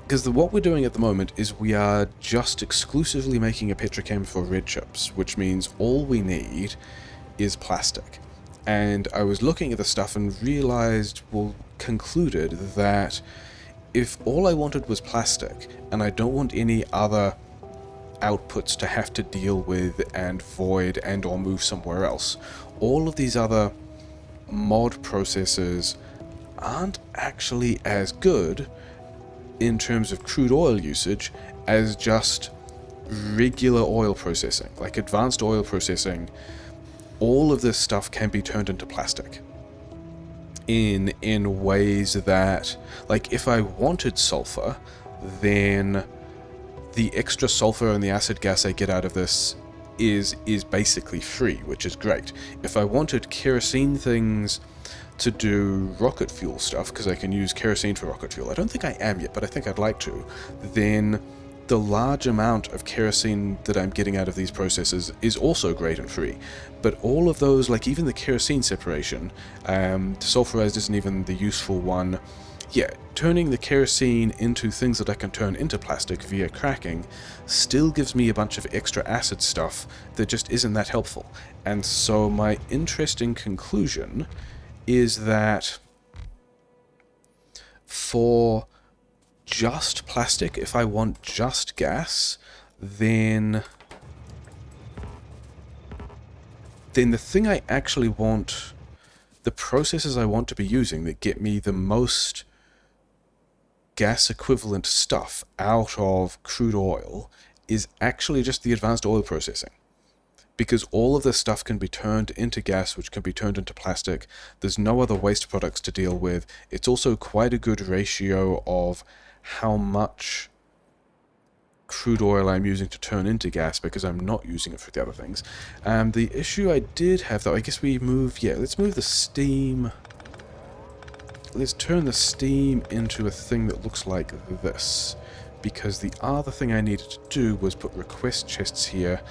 because what we're doing at the moment is we are just exclusively making a petrochem for red chips, which means all we need is plastic. And I was looking at the stuff and realized, well, concluded that if all I wanted was plastic, and I don't want any other outputs to have to deal with and void and or move somewhere else, all of these other mod processors aren't actually as good in terms of crude oil usage as just regular oil processing. Like advanced oil processing, all of this stuff can be turned into plastic. In ways that, like, if I wanted sulfur, then the extra sulfur and the acid gas I get out of this is basically free, which is great. If I wanted kerosene things to do rocket fuel stuff, because I can use kerosene for rocket fuel, I don't think I am yet, but I think I'd like to, then the large amount of kerosene that I'm getting out of these processes is also great and free. But all of those, like even the kerosene separation, desulfurized isn't even the useful one. Yeah, turning the kerosene into things that I can turn into plastic via cracking still gives me a bunch of extra acid stuff that just isn't that helpful. And so my interesting conclusion is that for just plastic, if I want just gas, then the thing I actually want, the processes I want to be using that get me the most gas equivalent stuff out of crude oil is actually just the advanced oil processing. Because all of this stuff can be turned into gas, which can be turned into plastic. There's no other waste products to deal with. It's also quite a good ratio of how much crude oil I'm using to turn into gas, because I'm not using it for the other things. The issue I did have, though, I guess we move, yeah, let's move the steam. Let's turn the steam into a thing that looks like this, because the other thing I needed to do was put request chests here,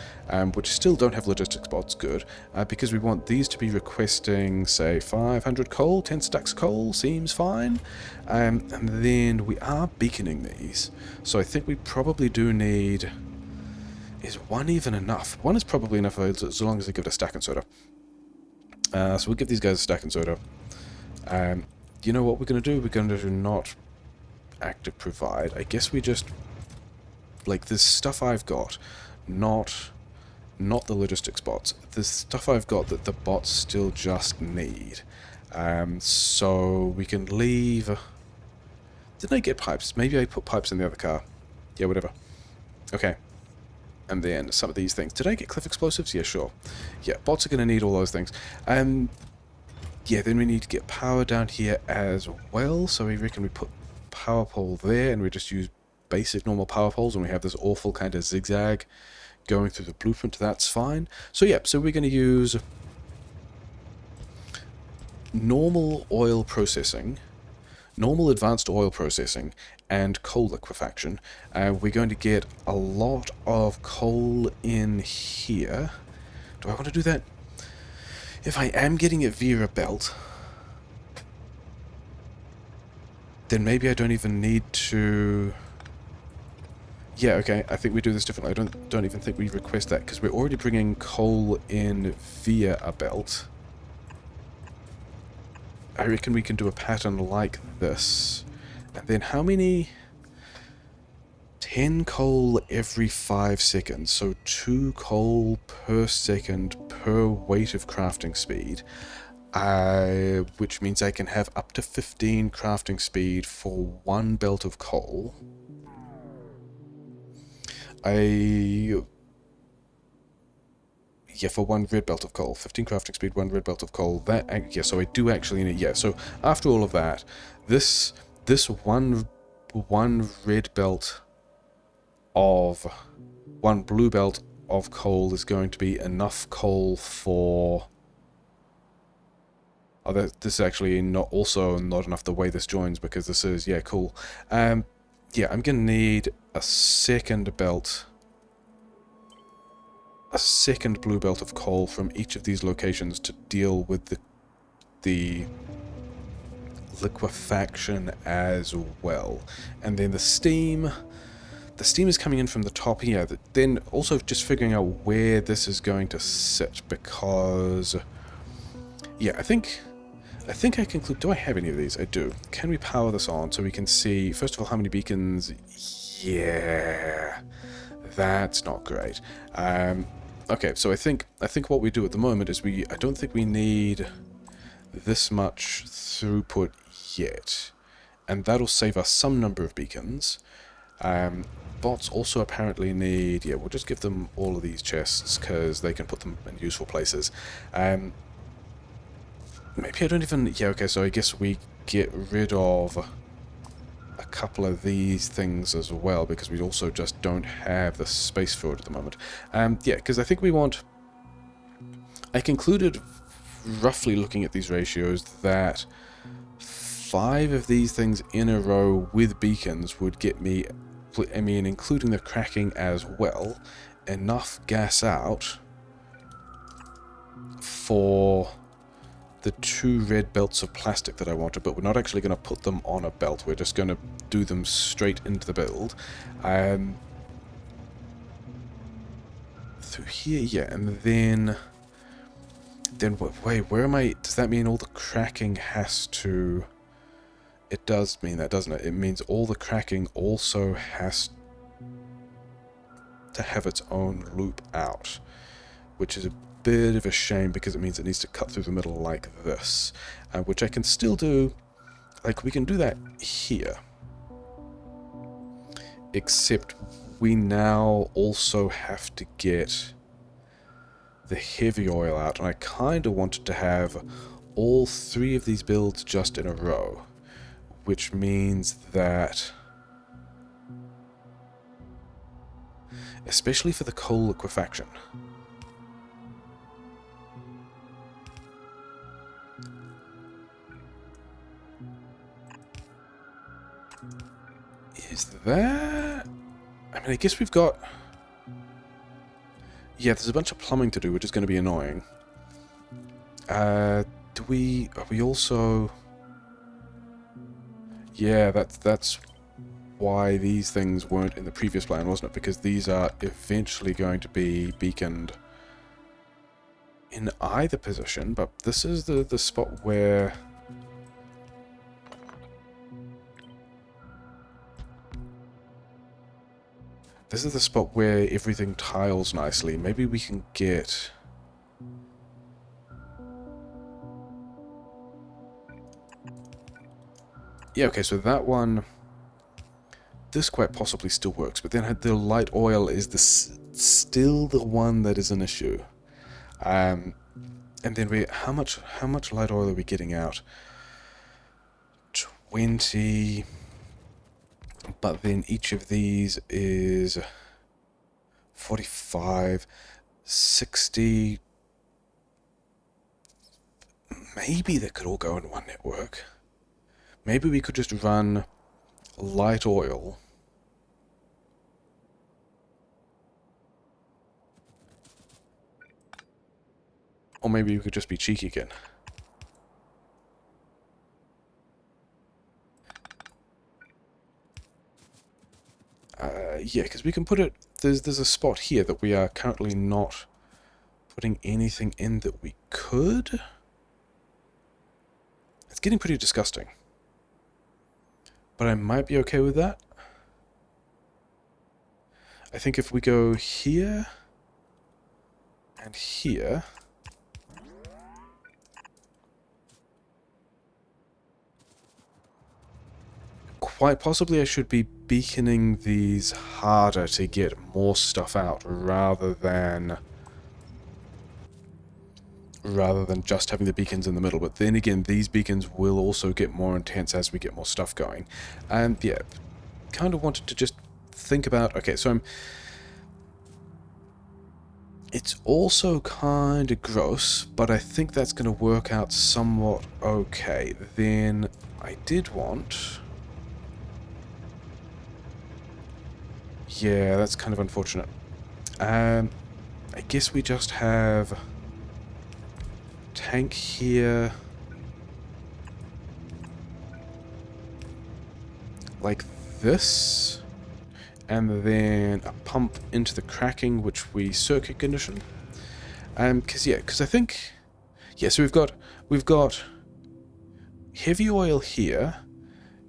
which still don't have logistics bots, good, because we want these to be requesting, say, 500 coal, 10 stacks coal, seems fine, and then we are beaconing these, so I think we probably do need... Is one even enough? One is probably enough as long as they give it a stack and soda. So we'll give these guys a stack and soda. You know what we're going to do? We're going to do not active provide. I guess we just... Like, this stuff I've got, not the logistics bots. There's stuff I've got that the bots still just need. So we can leave... Didn't I get pipes? Maybe I put pipes in the other car. Yeah, whatever. Okay. And then some of these things. Did I get cliff explosives? Yeah, sure. Yeah, bots are going to need all those things. Yeah, then we need to get power down here as well. So we reckon we put power pole there and we just use basic normal power poles and we have this awful kind of zigzag going through the blueprint. That's fine. So yeah, so we're going to use normal oil processing, normal advanced oil processing, and coal liquefaction. We're going to get a lot of coal in here. Do I want to do that? If I am getting it via a belt, then maybe I don't even need to... Yeah, okay, I think we do this differently. I don't even think we request that, because we're already bringing coal in via a belt. I reckon we can do a pattern like this. And then how many... 10 coal every 5 seconds, so 2 coal per second per weight of crafting speed, which means I can have up to 15 crafting speed for 1 belt of coal. Yeah, for 1 red belt of coal. 15 crafting speed, 1 red belt of coal. Yeah, so I do actually need... Yeah, so after all of that, this one red belt of 1 blue belt of coal is going to be enough coal for... Oh, this is actually not enough the way this joins, because this is... Yeah, cool. Yeah, I'm going to need a second belt... A second blue belt of coal from each of these locations to deal with the liquefaction as well. And then the steam... The steam is coming in from the top here. Then also just figuring out where this is going to sit, because... Yeah, I think I conclude... Do I have any of these? I do. Can we power this on so we can see, first of all, how many beacons? Yeah, that's not great. Okay, so I think what we do at the moment is I don't think we need this much throughput yet, and that'll save us some number of beacons. Bots also apparently need... Yeah, we'll just give them all of these chests, because they can put them in useful places. Maybe I don't even... Yeah, okay, so I guess we get rid of a couple of these things as well, because we also just don't have the space for it at the moment. Yeah, because I think we want... I concluded, roughly looking at these ratios, that 5 of these things in a row with beacons would get me... I mean, including the cracking as well, enough gas out for the 2 red belts of plastic that I wanted, but we're not actually going to put them on a belt. We're just going to do them straight into the build. Through here, yeah, and then wait, where am I? Does that mean all the cracking has to... It does mean that, doesn't it? It means all the cracking also has to have its own loop out, which is a bit of a shame, because it means it needs to cut through the middle like this, which I can still do. Like, we can do that here, except we now also have to get the heavy oil out, and I kind of wanted to have all 3 of these builds just in a row, which means that, especially for the coal liquefaction, Is there... I mean, I guess we've got... Yeah, there's a bunch of plumbing to do, which is going to be annoying. Do we... Are we also... Yeah, that's why these things weren't in the previous plan, wasn't it? Because these are eventually going to be beaconed in either position, but this is the spot where... This is the spot where everything tiles nicely. Maybe we can get... Yeah, okay, so that one... This quite possibly still works, but then the light oil is still the one that is an issue. And then how much light oil are we getting out? 20... But then each of these is 45, 60... Maybe they could all go in one network. Maybe we could just run light oil. Or maybe we could just be cheeky again. Yeah, because we can put it... There's a spot here that we are currently not putting anything in that we could. It's getting pretty disgusting. But I might be okay with that. I think if we go here and here... Quite possibly I should be beaconing these harder to get more stuff out rather than just having the beacons in the middle. But then again, these beacons will also get more intense as we get more stuff going. And yeah, kind of wanted to just think about... Okay, so it's also kind of gross, but I think that's going to work out somewhat okay. Then I did want... Yeah, that's kind of unfortunate. I guess we just have tank here, like this, and then a pump into the cracking, which we circuit condition. Because I think, yeah. So we've got heavy oil here,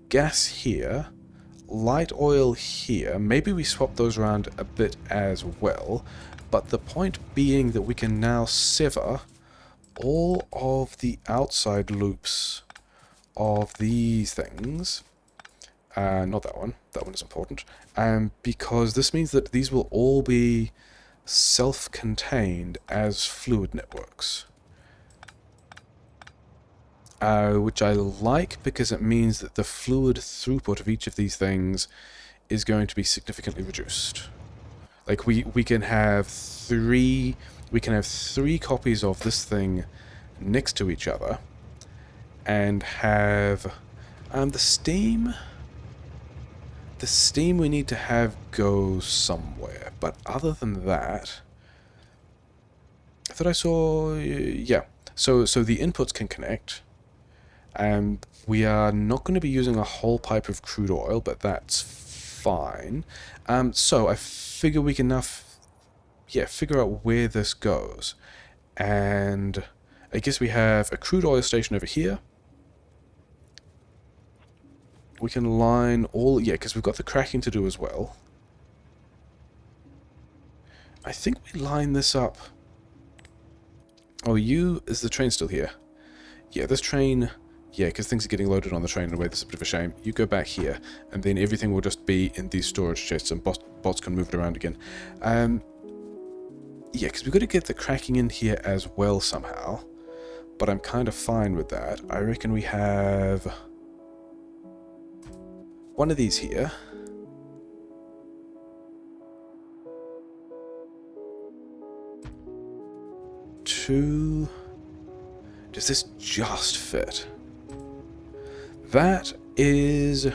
gas here, light oil here. Maybe we swap those around a bit as well, but the point being that we can now sever all of the outside loops of these things. Not that one. That one is important. Because this means that these will all be self-contained as fluid networks. Which I like because it means that the fluid throughput of each of these things is going to be significantly reduced. Like we can have three copies of this thing next to each other, and have the steam we need to have go somewhere. But other than that, I thought I saw yeah. So the inputs can connect. We are not going to be using a whole pipe of crude oil, but that's fine. So I figure we can figure out where this goes. And I guess we have a crude oil station over here. We can line all... Yeah, because we've got the cracking to do as well. I think we line this up... Oh, is the train still here? Yeah, this train... Yeah, because things are getting loaded on the train in a way that's a bit of a shame. You go back here, and then everything will just be in these storage chests, and bots can move it around again. Yeah, because we've got to get the cracking in here as well somehow. But I'm kind of fine with that. I reckon we have... one of these here. Two... Does this just fit? That is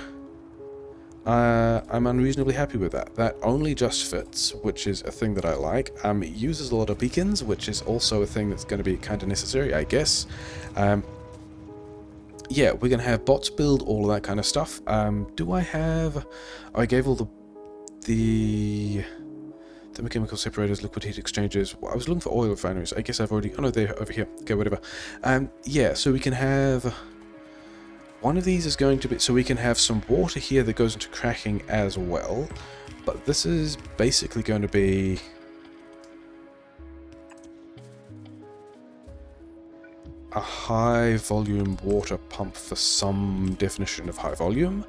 I'm unreasonably happy with that. That only just fits, which is a thing that I like. It uses a lot of beacons, which is also a thing that's going to be kind of necessary, I guess. Yeah, we're going to have bots build all of that kind of stuff. Do I have... I gave all the chemical separators, liquid heat exchangers. Well, I was looking for oil refineries. I guess I've already... Oh no, they're over here. Okay, whatever. Yeah, so we can have... One of these is going to be... So we can have some water here that goes into cracking as well. But this is basically going to be... a high volume water pump for some definition of high volume.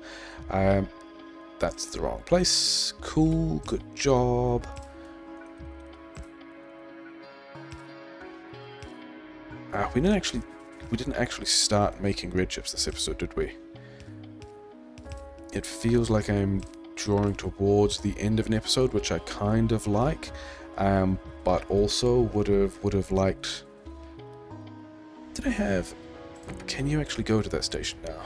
That's the wrong place. Cool, good job. We didn't actually start making red chips this episode, did we? It feels like I'm drawing towards the end of an episode, which I kind of like, but also would have liked. Did I have? Can you actually go to that station now?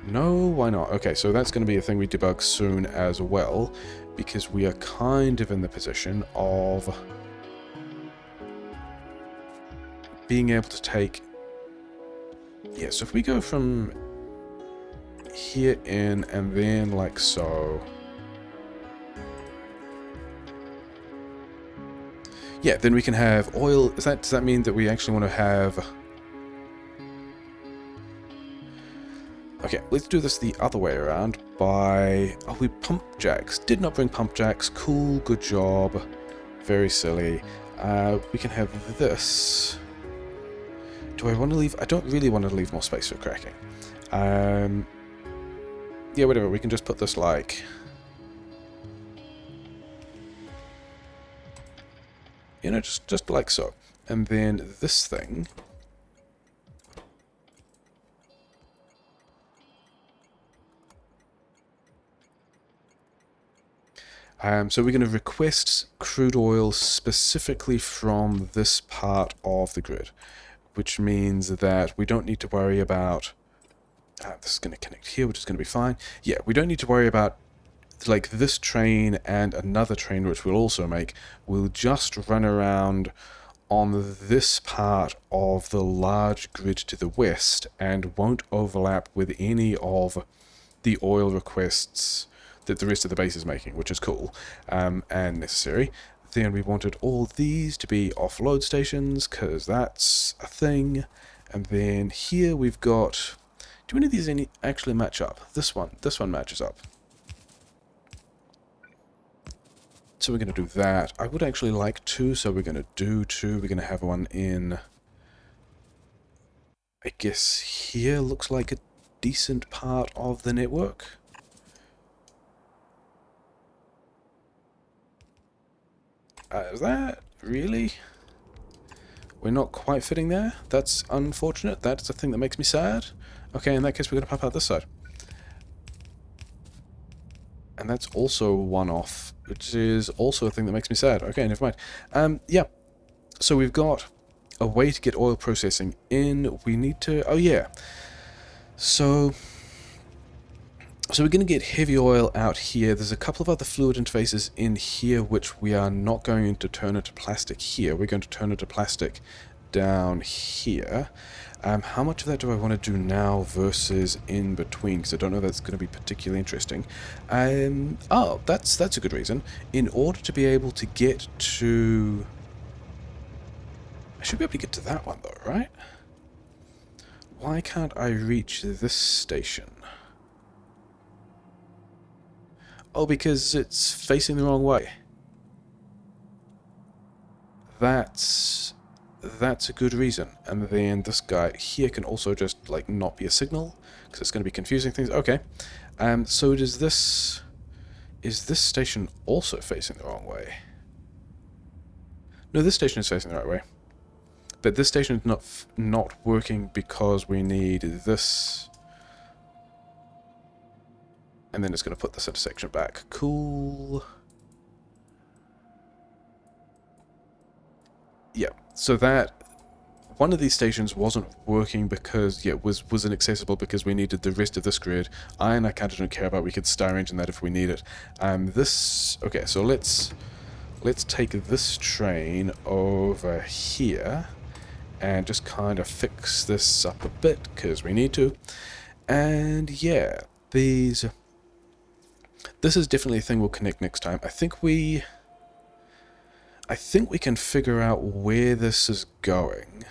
No, why not? Okay, so that's going to be a thing we debug soon as well, because we are kind of in the position of being able to take... Yeah, so if we go from here in and then like so... Yeah, then we can have oil. Does that mean that we actually want to have... Okay, let's do this the other way around by... Oh, we pump jacks. Did not bring pump jacks. Cool, good job. Very silly. We can have this... Do I want to leave... I don't really want to leave more space for cracking. Yeah, whatever. We can just put this like... You know, just like so. And then this thing... So we're going to request crude oil specifically from this part of the grid, which means that we don't need to worry about... this is going to connect here, which is going to be fine. Yeah, we don't need to worry about like this train and another train, which we'll also make. We'll just run around on this part of the large grid to the west and won't overlap with any of the oil requests that the rest of the base is making, which is cool and necessary. Then we wanted all these to be offload stations, because that's a thing. And then here we've got... Do any of these actually match up? This one matches up. So we're going to do that. I would actually like two, so we're going to do two. We're going to have one in... I guess here looks like a decent part of the network. Is that really? We're not quite fitting there? That's unfortunate. That's the thing that makes me sad. Okay, in that case we're going to pop out this side. And that's also one off, which is also a thing that makes me sad. Okay, never mind. Yeah. So we've got a way to get oil processing in. We need to... Oh, yeah. So we're going to get heavy oil out here. There's a couple of other fluid interfaces in here which we are not going to turn into plastic here. We're going to turn into plastic down here. How much of that do I want to do now versus in between? Because I don't know that's going to be particularly interesting. Oh, that's a good reason. In order to be able to get to... I should be able to get to that one though, right? Why can't I reach this station? Oh, because it's facing the wrong way. That's a good reason. And then this guy here can also just, like, not be a signal, because it's going to be confusing things. Okay. So does this... Is this station also facing the wrong way? No, this station is facing the right way. But this station is not working because we need this... And then it's going to put this intersection back. Cool. Yeah, so that one of these stations wasn't working because, yeah, was inaccessible because we needed the rest of this grid. Iron I kind of don't care about, we could star engine that if we need it. Okay, so let's take this train over here and just kind of fix this up a bit because we need to. And yeah, this is definitely a thing we'll connect next time. I think we can figure out where this is going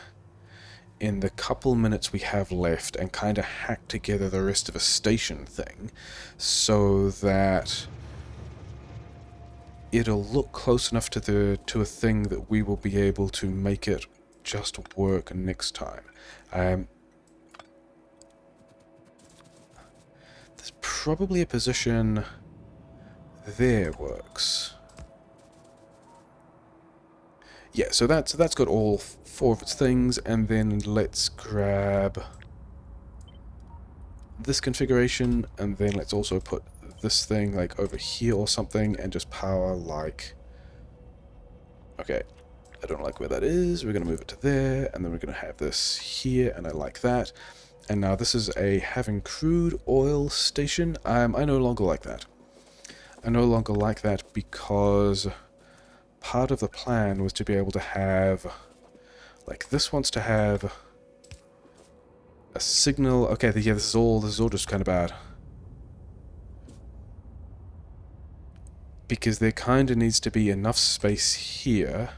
in the couple minutes we have left and kind of hack together the rest of a station thing so that it'll look close enough to a thing that we will be able to make it just work next time. There's probably a position there works. Yeah, so that's got all 4 of its things, and then let's grab this configuration, and then let's also put this thing like over here or something, and just power like... Okay, I don't like where that is. We're going to move it to there, and then we're going to have this here, and I like that. And now this is a having crude oil station. I no longer like that. I no longer like that because part of the plan was to be able to have, like, this wants to have a signal. Okay, yeah, this is all just kind of bad. Because there kind of needs to be enough space here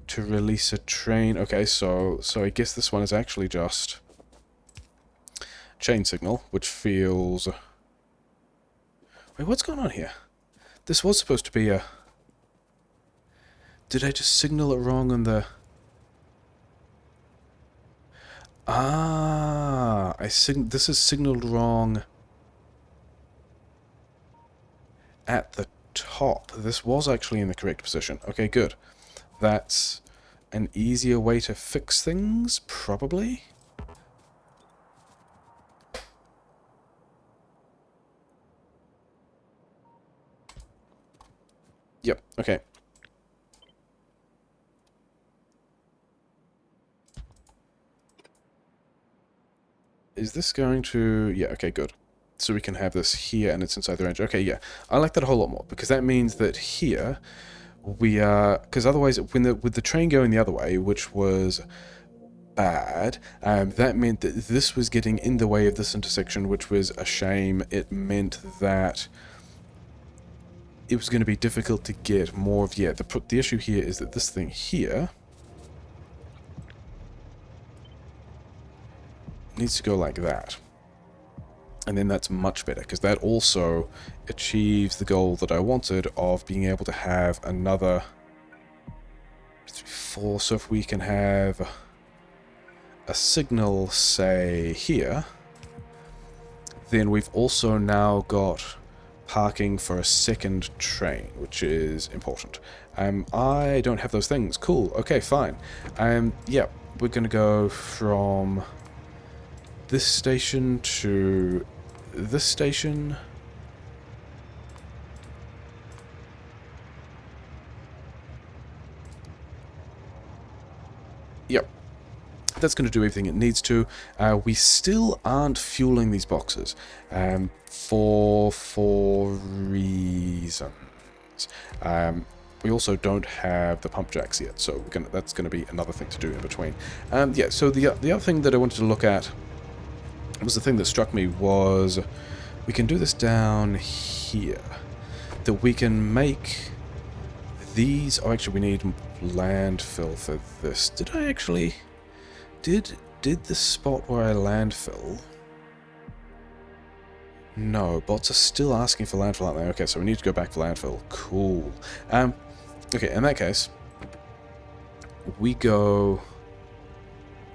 to release a train. Okay, so I guess this one is actually just chain signal, which feels... Wait, what's going on here? This was supposed to be a... Did I just signal it wrong on the... Ah, this is signaled wrong at the top. This was actually in the correct position. Okay, good. That's an easier way to fix things, probably. Yep, okay. Is this going to... Yeah, okay, good. So we can have this here and it's inside the range. Okay, yeah. I like that a whole lot more because that means that here we are... Because otherwise, with the train going the other way, which was bad, that meant that this was getting in the way of this intersection, which was a shame. It meant that it was going to be difficult to get more of... Yeah, the issue here is that this thing here needs to go like that. And then that's much better, because that also achieves the goal that I wanted of being able to have another 4. So if we can have a signal, say, here, then we've also now got parking for a second train, which is important. I don't have those things. Cool. Okay, fine. Yeah, we're going to go from this station to this station. Yep. That's going to do everything it needs to. We still aren't fueling these boxes for reasons. We also don't have the pump jacks yet, so that's going to be another thing to do in between. Yeah, so the other thing that I wanted to look at was the thing that struck me was we can do this down here. That we can make these... Oh, actually, we need landfill for this. Did I actually... Did the spot where I landfill... No, bots are still asking for landfill, aren't they? Okay, so we need to go back for landfill. Cool. Okay, in that case, we go...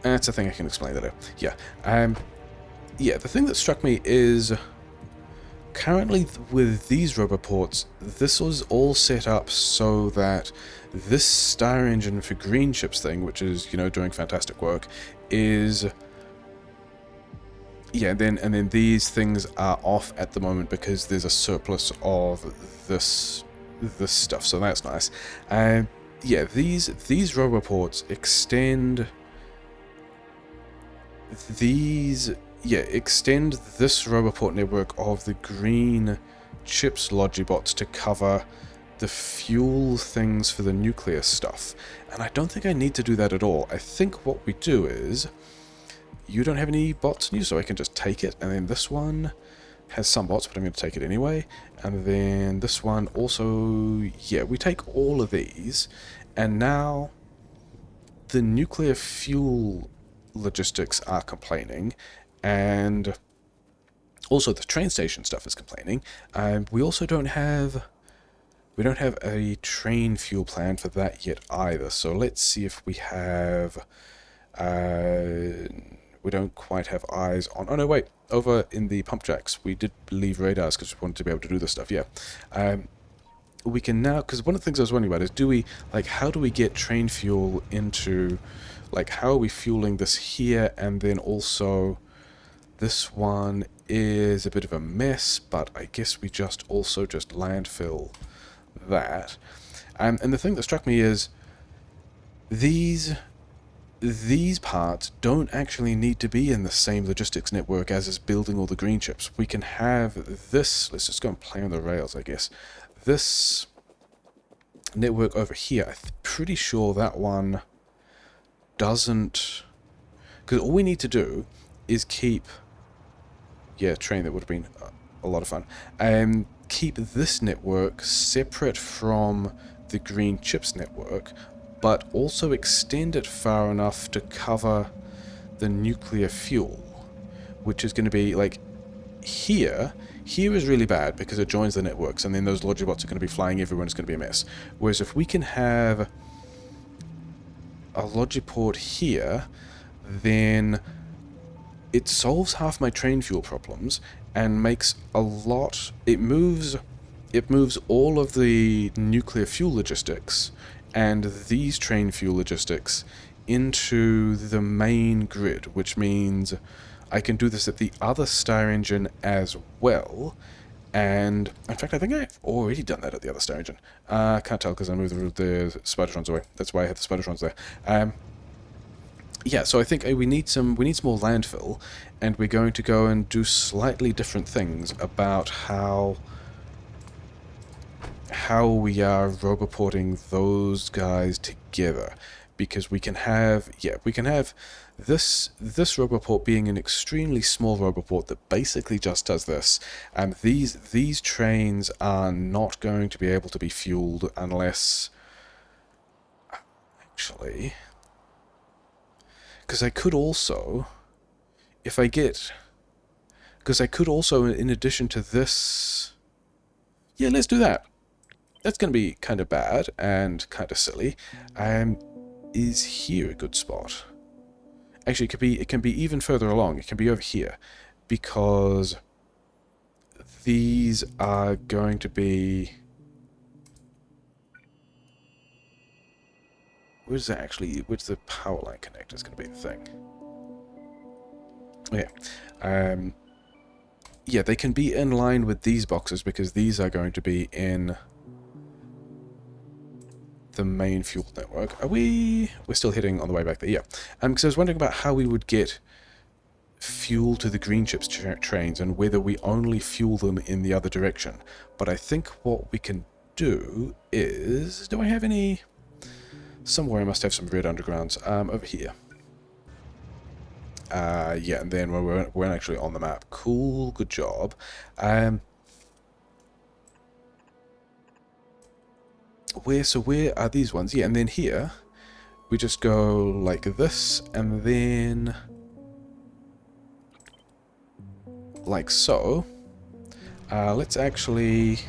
That's a thing I can explain later. Yeah. Yeah, the thing that struck me is currently with these roboports, this was all set up so that this star engine for green ships thing, which is, you know, doing fantastic work, is... Yeah, and then these things are off at the moment because there's a surplus of this stuff, so that's nice. yeah, these roboports extend these, yeah, extend this roboport network of the green chips logibots to cover the fuel things for the nuclear stuff. And I don't think I need to do that at all. I think what we do is, you don't have any bots in you, so I can just take it, and then this one has some bots, but I'm going to take it anyway. And then this one also, yeah, we take all of these, and now the nuclear fuel logistics are complaining, and also the train station stuff is complaining. We also don't have a train fuel plan for that yet either. So let's see if we have. We don't quite have eyes on. Oh no, wait. Over in the pumpjacks, we did leave radars because we wanted to be able to do this stuff. Yeah. We can now, because one of the things I was wondering about is, how do we get train fuel into, how are we fueling this here, and then also this one is a bit of a mess, but I guess we just landfill that. And the thing that struck me is these parts don't actually need to be in the same logistics network as is building all the green chips. We can have this, let's just go and play on the rails, I guess. This network over here, I'm pretty sure that one doesn't, because all we need to do is keep, yeah, train, that would have been a lot of fun, keep this network separate from the green chips network, but also extend it far enough to cover the nuclear fuel, which is going to be here. Here is really bad because it joins the networks, and then those logibots are going to be flying everywhere and it's going to be a mess. Whereas if we can have a logiport here, then it solves half my train fuel problems and makes a lot. It moves all of the nuclear fuel logistics and these train fuel logistics into the main grid, which means I can do this at the other star engine as well. And in fact, I think I've already done that at the other star engine. I can't tell because I moved the spidertrons away. That's why I have the spidertrons there. Yeah, so I think we need some more landfill, and we're going to go and do slightly different things about how we are roboporting those guys together, because we can have this roboport being an extremely small roboport that basically just does this, and these trains are not going to be able to be fueled unless, actually, because I could also, in addition to this, yeah, let's do that. That's going to be kind of bad and kind of silly. Is here a good spot? Actually, it can be even further along. It can be over here, because these are going to be. Where's the power line connector is going to be the thing? Yeah. Yeah, they can be in line with these boxes because these are going to be in the main fuel network. We're still heading on the way back there, yeah. Because I was wondering about how we would get fuel to the green chips trains and whether we only fuel them in the other direction. But I think what we can do is, do I have any? Somewhere I must have some red undergrounds. Over here. Yeah, and then we're actually on the map. Cool, good job. Where are these ones? Yeah, and then here we just go like this, and then like so. Let's actually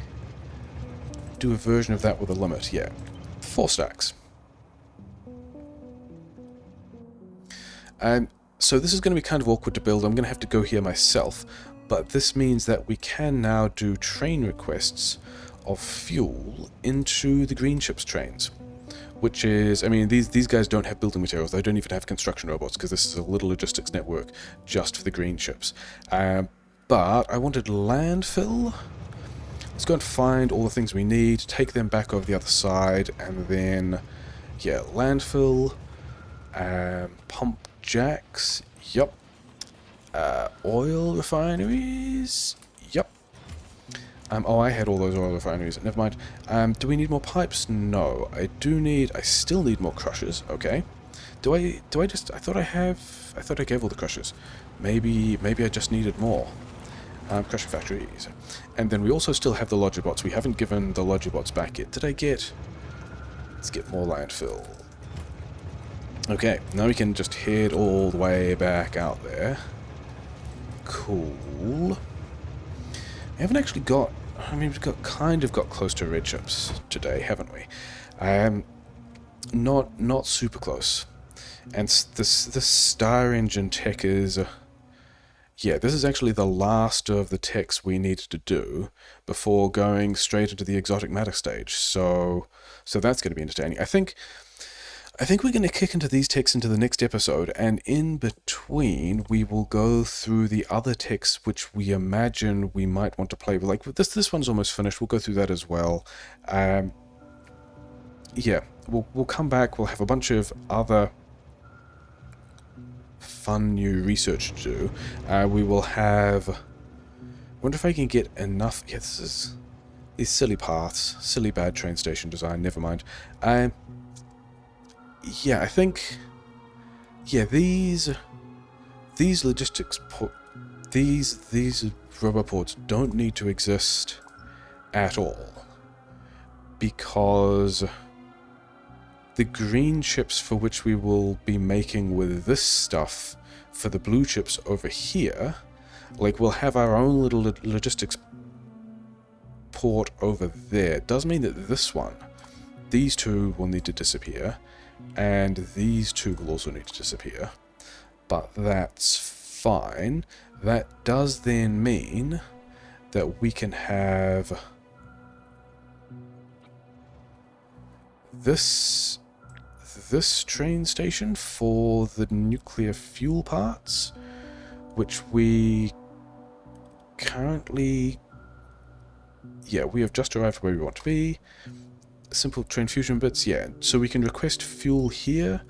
do a version of that with a limit. Yeah, 4 stacks. So this is going to be kind of awkward to build. I'm going to have to go here myself, but this means that we can now do train requests of fuel into the green chips trains, which is, I mean, these guys don't have building materials. They don't even have construction robots because this is a little logistics network just for the green chips. But I wanted landfill. Let's go and find all the things we need, take them back over the other side, and then Yeah, landfill, pump jacks, yup. Oil refineries, yup. Oh, I had all those oil refineries. Never mind. Do we need more pipes? No. I still need more crushers. Okay. Do I just... I thought I gave all the crushers. Maybe I just needed more. Crushing factories. And then we also still have the Logibots. We haven't given the Logibots back yet. Did I get... Let's get more landfill. Okay. Now we can just head all the way back out there. Cool. We haven't actually got... I mean, kind of got close to red chips today, haven't we? Not super close. And this Star Engine tech is... yeah, this is actually the last of the techs we needed to do before going straight into the exotic matter stage. So that's going to be entertaining. I think we're going to kick into these techs into the next episode, and in between we will go through the other techs which we imagine we might want to play with. Like this one's almost finished. We'll go through that as well. Yeah, we'll come back. We'll have a bunch of other fun new research to do. We will have... I wonder if I can get enough... yeah, this is... these silly paths. Silly bad train station design. Never mind. Yeah, I think... yeah, these logistics... these roboports don't need to exist at all. Because... the green chips for which we will be making with this stuff for the blue chips over here, like, we'll have our own little logistics port over there. It does mean that this one, these two will need to disappear, and these two will also need to disappear. But that's fine. That does then mean that we can have this train station for the nuclear fuel parts, which we currently... yeah, we have just arrived where we want to be. Simple train fusion bits, yeah. So we can request fuel here.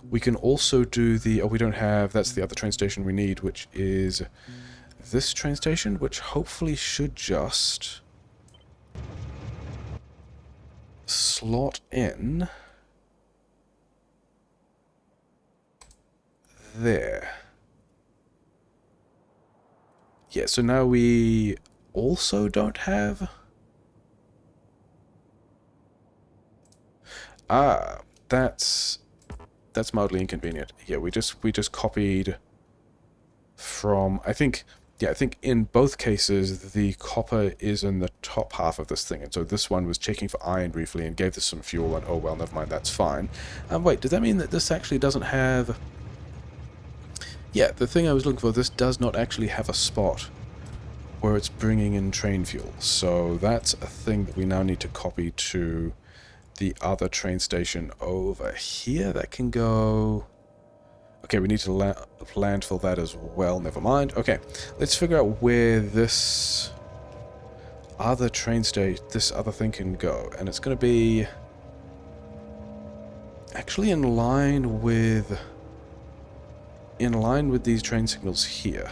We can also do the... oh, we don't have... that's the other train station we need, which is this train station, which hopefully should just slot in there. Yeah, so now we also don't have... ah, that's mildly inconvenient. Yeah, we just copied from... I think in both cases the copper is in the top half of this thing, and so this one was checking for iron briefly and gave this some fuel, and oh well, never mind, that's fine. Wait, does that mean that this actually doesn't have... yeah, the thing I was looking for, this does not actually have a spot where it's bringing in train fuel. So that's a thing that we now need to copy to the other train station over here. That can go... okay, we need to landfill that as well. Never mind. Okay, let's figure out where this other train station, this other thing can go. And it's going to be actually in line with these train signals here.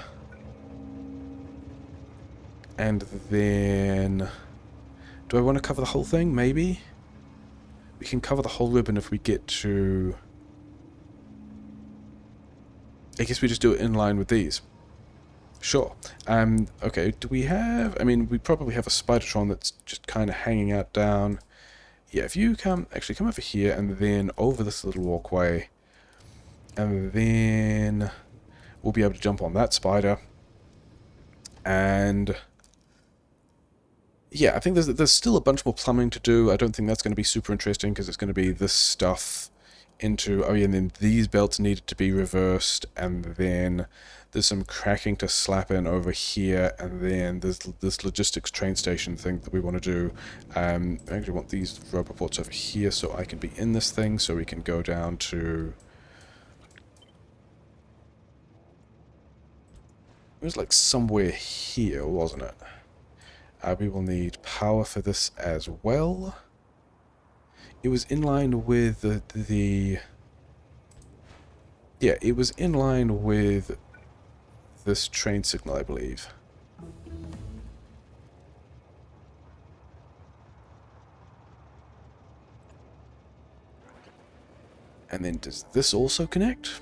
And then... do I want to cover the whole thing? Maybe? We can cover the whole ribbon if we get to... I guess we just do it in line with these. Sure. Okay, do we have... I mean, we probably have a Spidertron that's just kind of hanging out down... yeah, if you come over here and then over this little walkway, and then we'll be able to jump on that spider. And yeah, I think there's still a bunch more plumbing to do. I don't think that's going to be super interesting because it's going to be this stuff into... oh yeah, and then these belts needed to be reversed, and then there's some cracking to slap in over here, and then there's this logistics train station thing that we want to do. I actually want these roboports over here so I can be in this thing, so we can go down to... it was like somewhere here, wasn't it? We will need power for this as well. It was in line with yeah, it was in line with this train signal, I believe. And then does this also connect?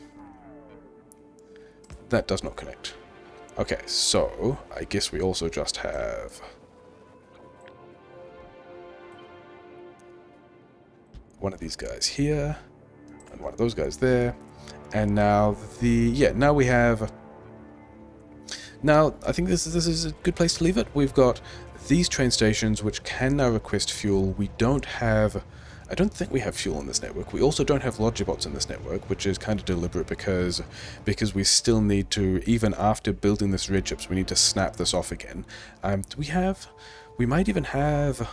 That does not connect. Okay, so I guess we also just have one of these guys here and one of those guys there. And now now we have. Now I think this is a good place to leave it. We've got these train stations which can now request fuel. We don't have. I don't think we have fuel in this network. We also don't have Logibots in this network, which is kind of deliberate because we still need to, even after building this red chips, we need to snap this off again. Do we have? We might even have.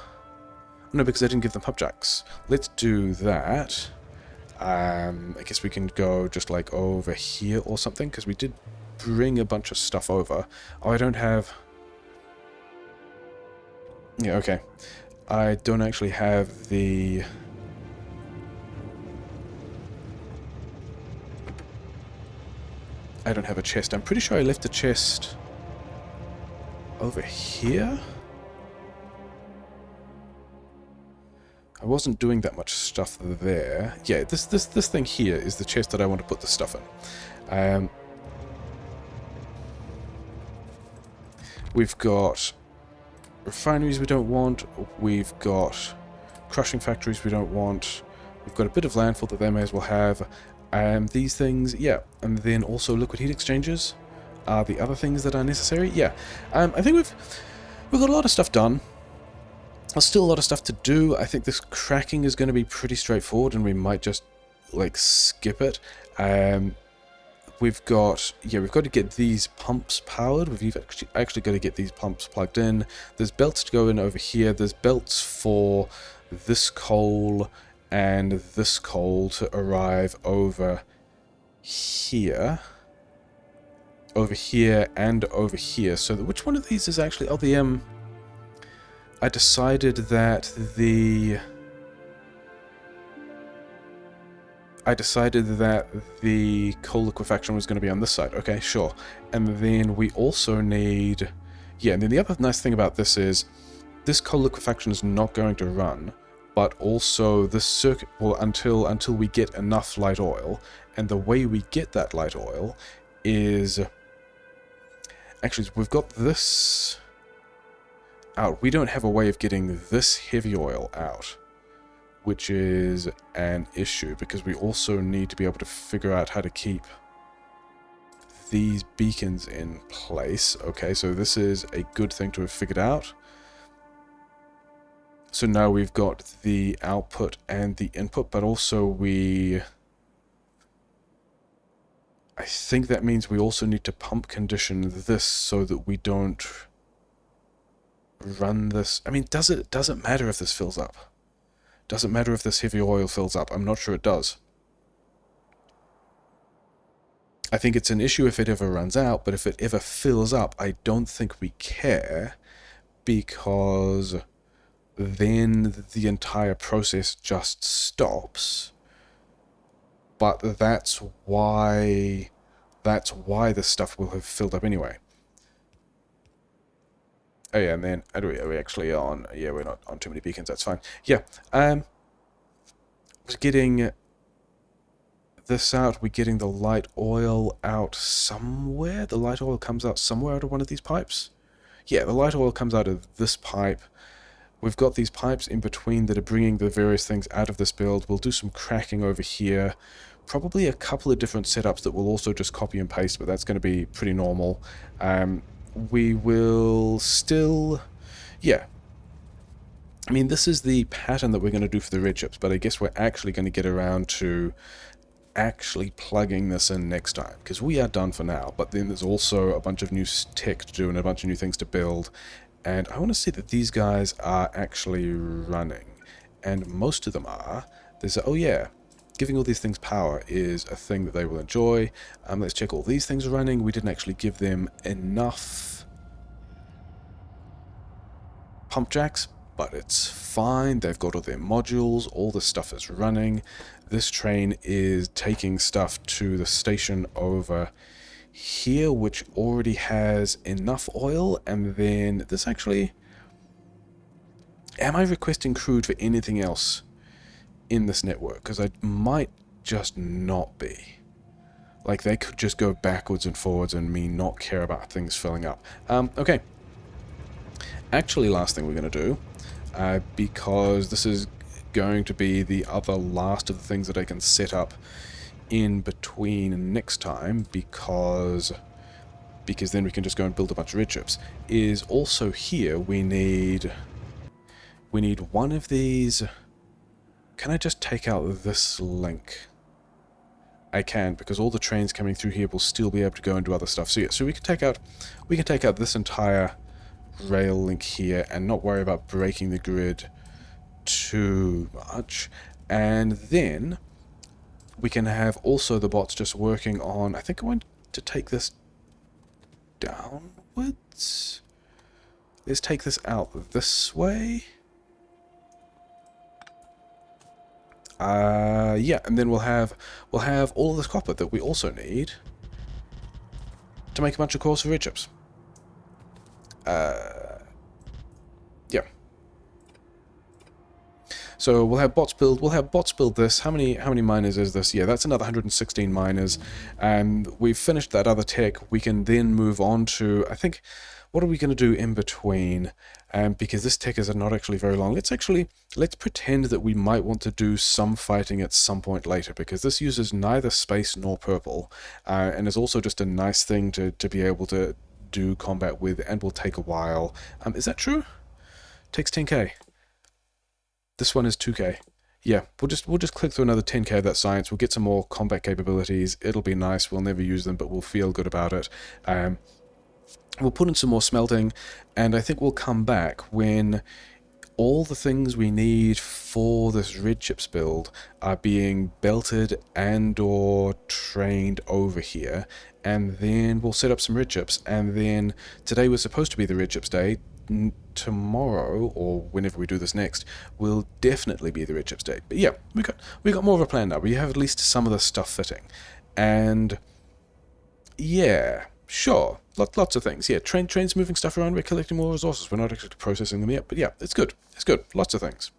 No, because I didn't give them pumpjacks. Let's do that. I guess we can go just like over here or something, because we did bring a bunch of stuff over. Oh, I don't have... Yeah, okay. I don't actually have the... I don't have a chest. I'm pretty sure I left the chest over here. I wasn't doing that much stuff there. Yeah, this thing here is the chest that I want to put the stuff in. We've got refineries we don't want. We've got crushing factories we don't want. We've got a bit of landfill that they may as well have. These things, yeah. And then also liquid heat exchangers are the other things that are necessary. Yeah. I think we've got a lot of stuff done. There's still a lot of stuff to do. I think this cracking is going to be pretty straightforward, and we might just like skip it. We've got to get these pumps powered. We've actually got to get these pumps plugged in. There's belts to go in over here. There's belts for this coal and this coal to arrive over here. Over here and over here. So which one of these is actually... Oh, the... I decided that the coal liquefaction was going to be on this side. Okay, sure. And then we also need... Yeah, and then the other nice thing about this is this coal liquefaction is not going to run, but also the circuit will until we get enough light oil. And the way we get that light oil is... Actually, we've got this out. We don't have a way of getting this heavy oil out, which is an issue, because we also need to be able to figure out how to keep these beacons in place. Okay, so this is a good thing to have figured out. So now we've got the output and the input, but also I think that means we also need to pump condition this so that we don't run this. I mean, doesn't matter if this fills up. Doesn't matter if this heavy oil fills up. I'm not sure it does. I think it's an issue if it ever runs out, but if it ever fills up, I don't think we care, because then the entire process just stops. But that's why this stuff will have filled up anyway. Oh yeah, and then are we actually on? Yeah, we're not on too many beacons. That's fine. Yeah, was getting this out. We're getting the light oil out somewhere. The light oil comes out somewhere out of one of these pipes. Yeah, the light oil comes out of this pipe. We've got these pipes in between that are bringing the various things out of this build. We'll do some cracking over here. Probably a couple of different setups that we'll also just copy and paste, but that's going to be pretty normal. We will still... Yeah. I mean, this is the pattern that we're going to do for the red chips, but I guess we're actually going to get around to actually plugging this in next time, because we are done for now, but then there's also a bunch of new tech to do and a bunch of new things to build, and I want to see that these guys are actually running, and most of them are. There's oh yeah, giving all these things power is a thing that they will enjoy. Let's check all these things are running. We didn't actually give them enough pump jacks, but it's fine. They've got all their modules, all the stuff is running. This train is taking stuff to the station over here, which already has enough oil, and then this actually... Am I requesting crude for anything else in this network? Because I might just not be. Like, they could just go backwards and forwards and me not care about things filling up. Okay. Actually, last thing we're going to do, because this is going to be the other last of the things that I can set up in between next time, because then we can just go and build a bunch of red chips, is also here we need one of these. Can I just take out this link? I can, because all the trains coming through here will still be able to go and do other stuff. So yeah, so we can take out this entire rail link here and not worry about breaking the grid too much. And then we can have also the bots just working on... I think I want to take this downwards. Let's take this out this way. Yeah, and then we'll have all of this copper that we also need to make a bunch of cores for red chips. Yeah. So we'll have bots build this. How many miners is this? Yeah, that's another 116 miners. And we've finished that other tech. We can then move on to, I think, what are we going to do in between? Because this tech is not actually very long. Let's pretend that we might want to do some fighting at some point later, because this uses neither space nor purple, and is also just a nice thing to be able to do combat with, and will take a while. Is that true? Takes 10k. This one is 2k. Yeah, we'll just click through another 10k of that science. We'll get some more combat capabilities. It'll be nice. We'll never use them, but we'll feel good about it. We'll put in some more smelting, and I think we'll come back when all the things we need for this red chips build are being belted and or trained over here, and then we'll set up some red chips. And then today was supposed to be the red chips day. Tomorrow, or whenever we do this next, will definitely be the red chips day. But yeah, we got more of a plan now. We have at least some of the stuff fitting, and yeah. Sure, lots of things. Yeah, trains moving stuff around. We're collecting more resources. We're not actually processing them yet, but yeah, it's good. It's good. Lots of things.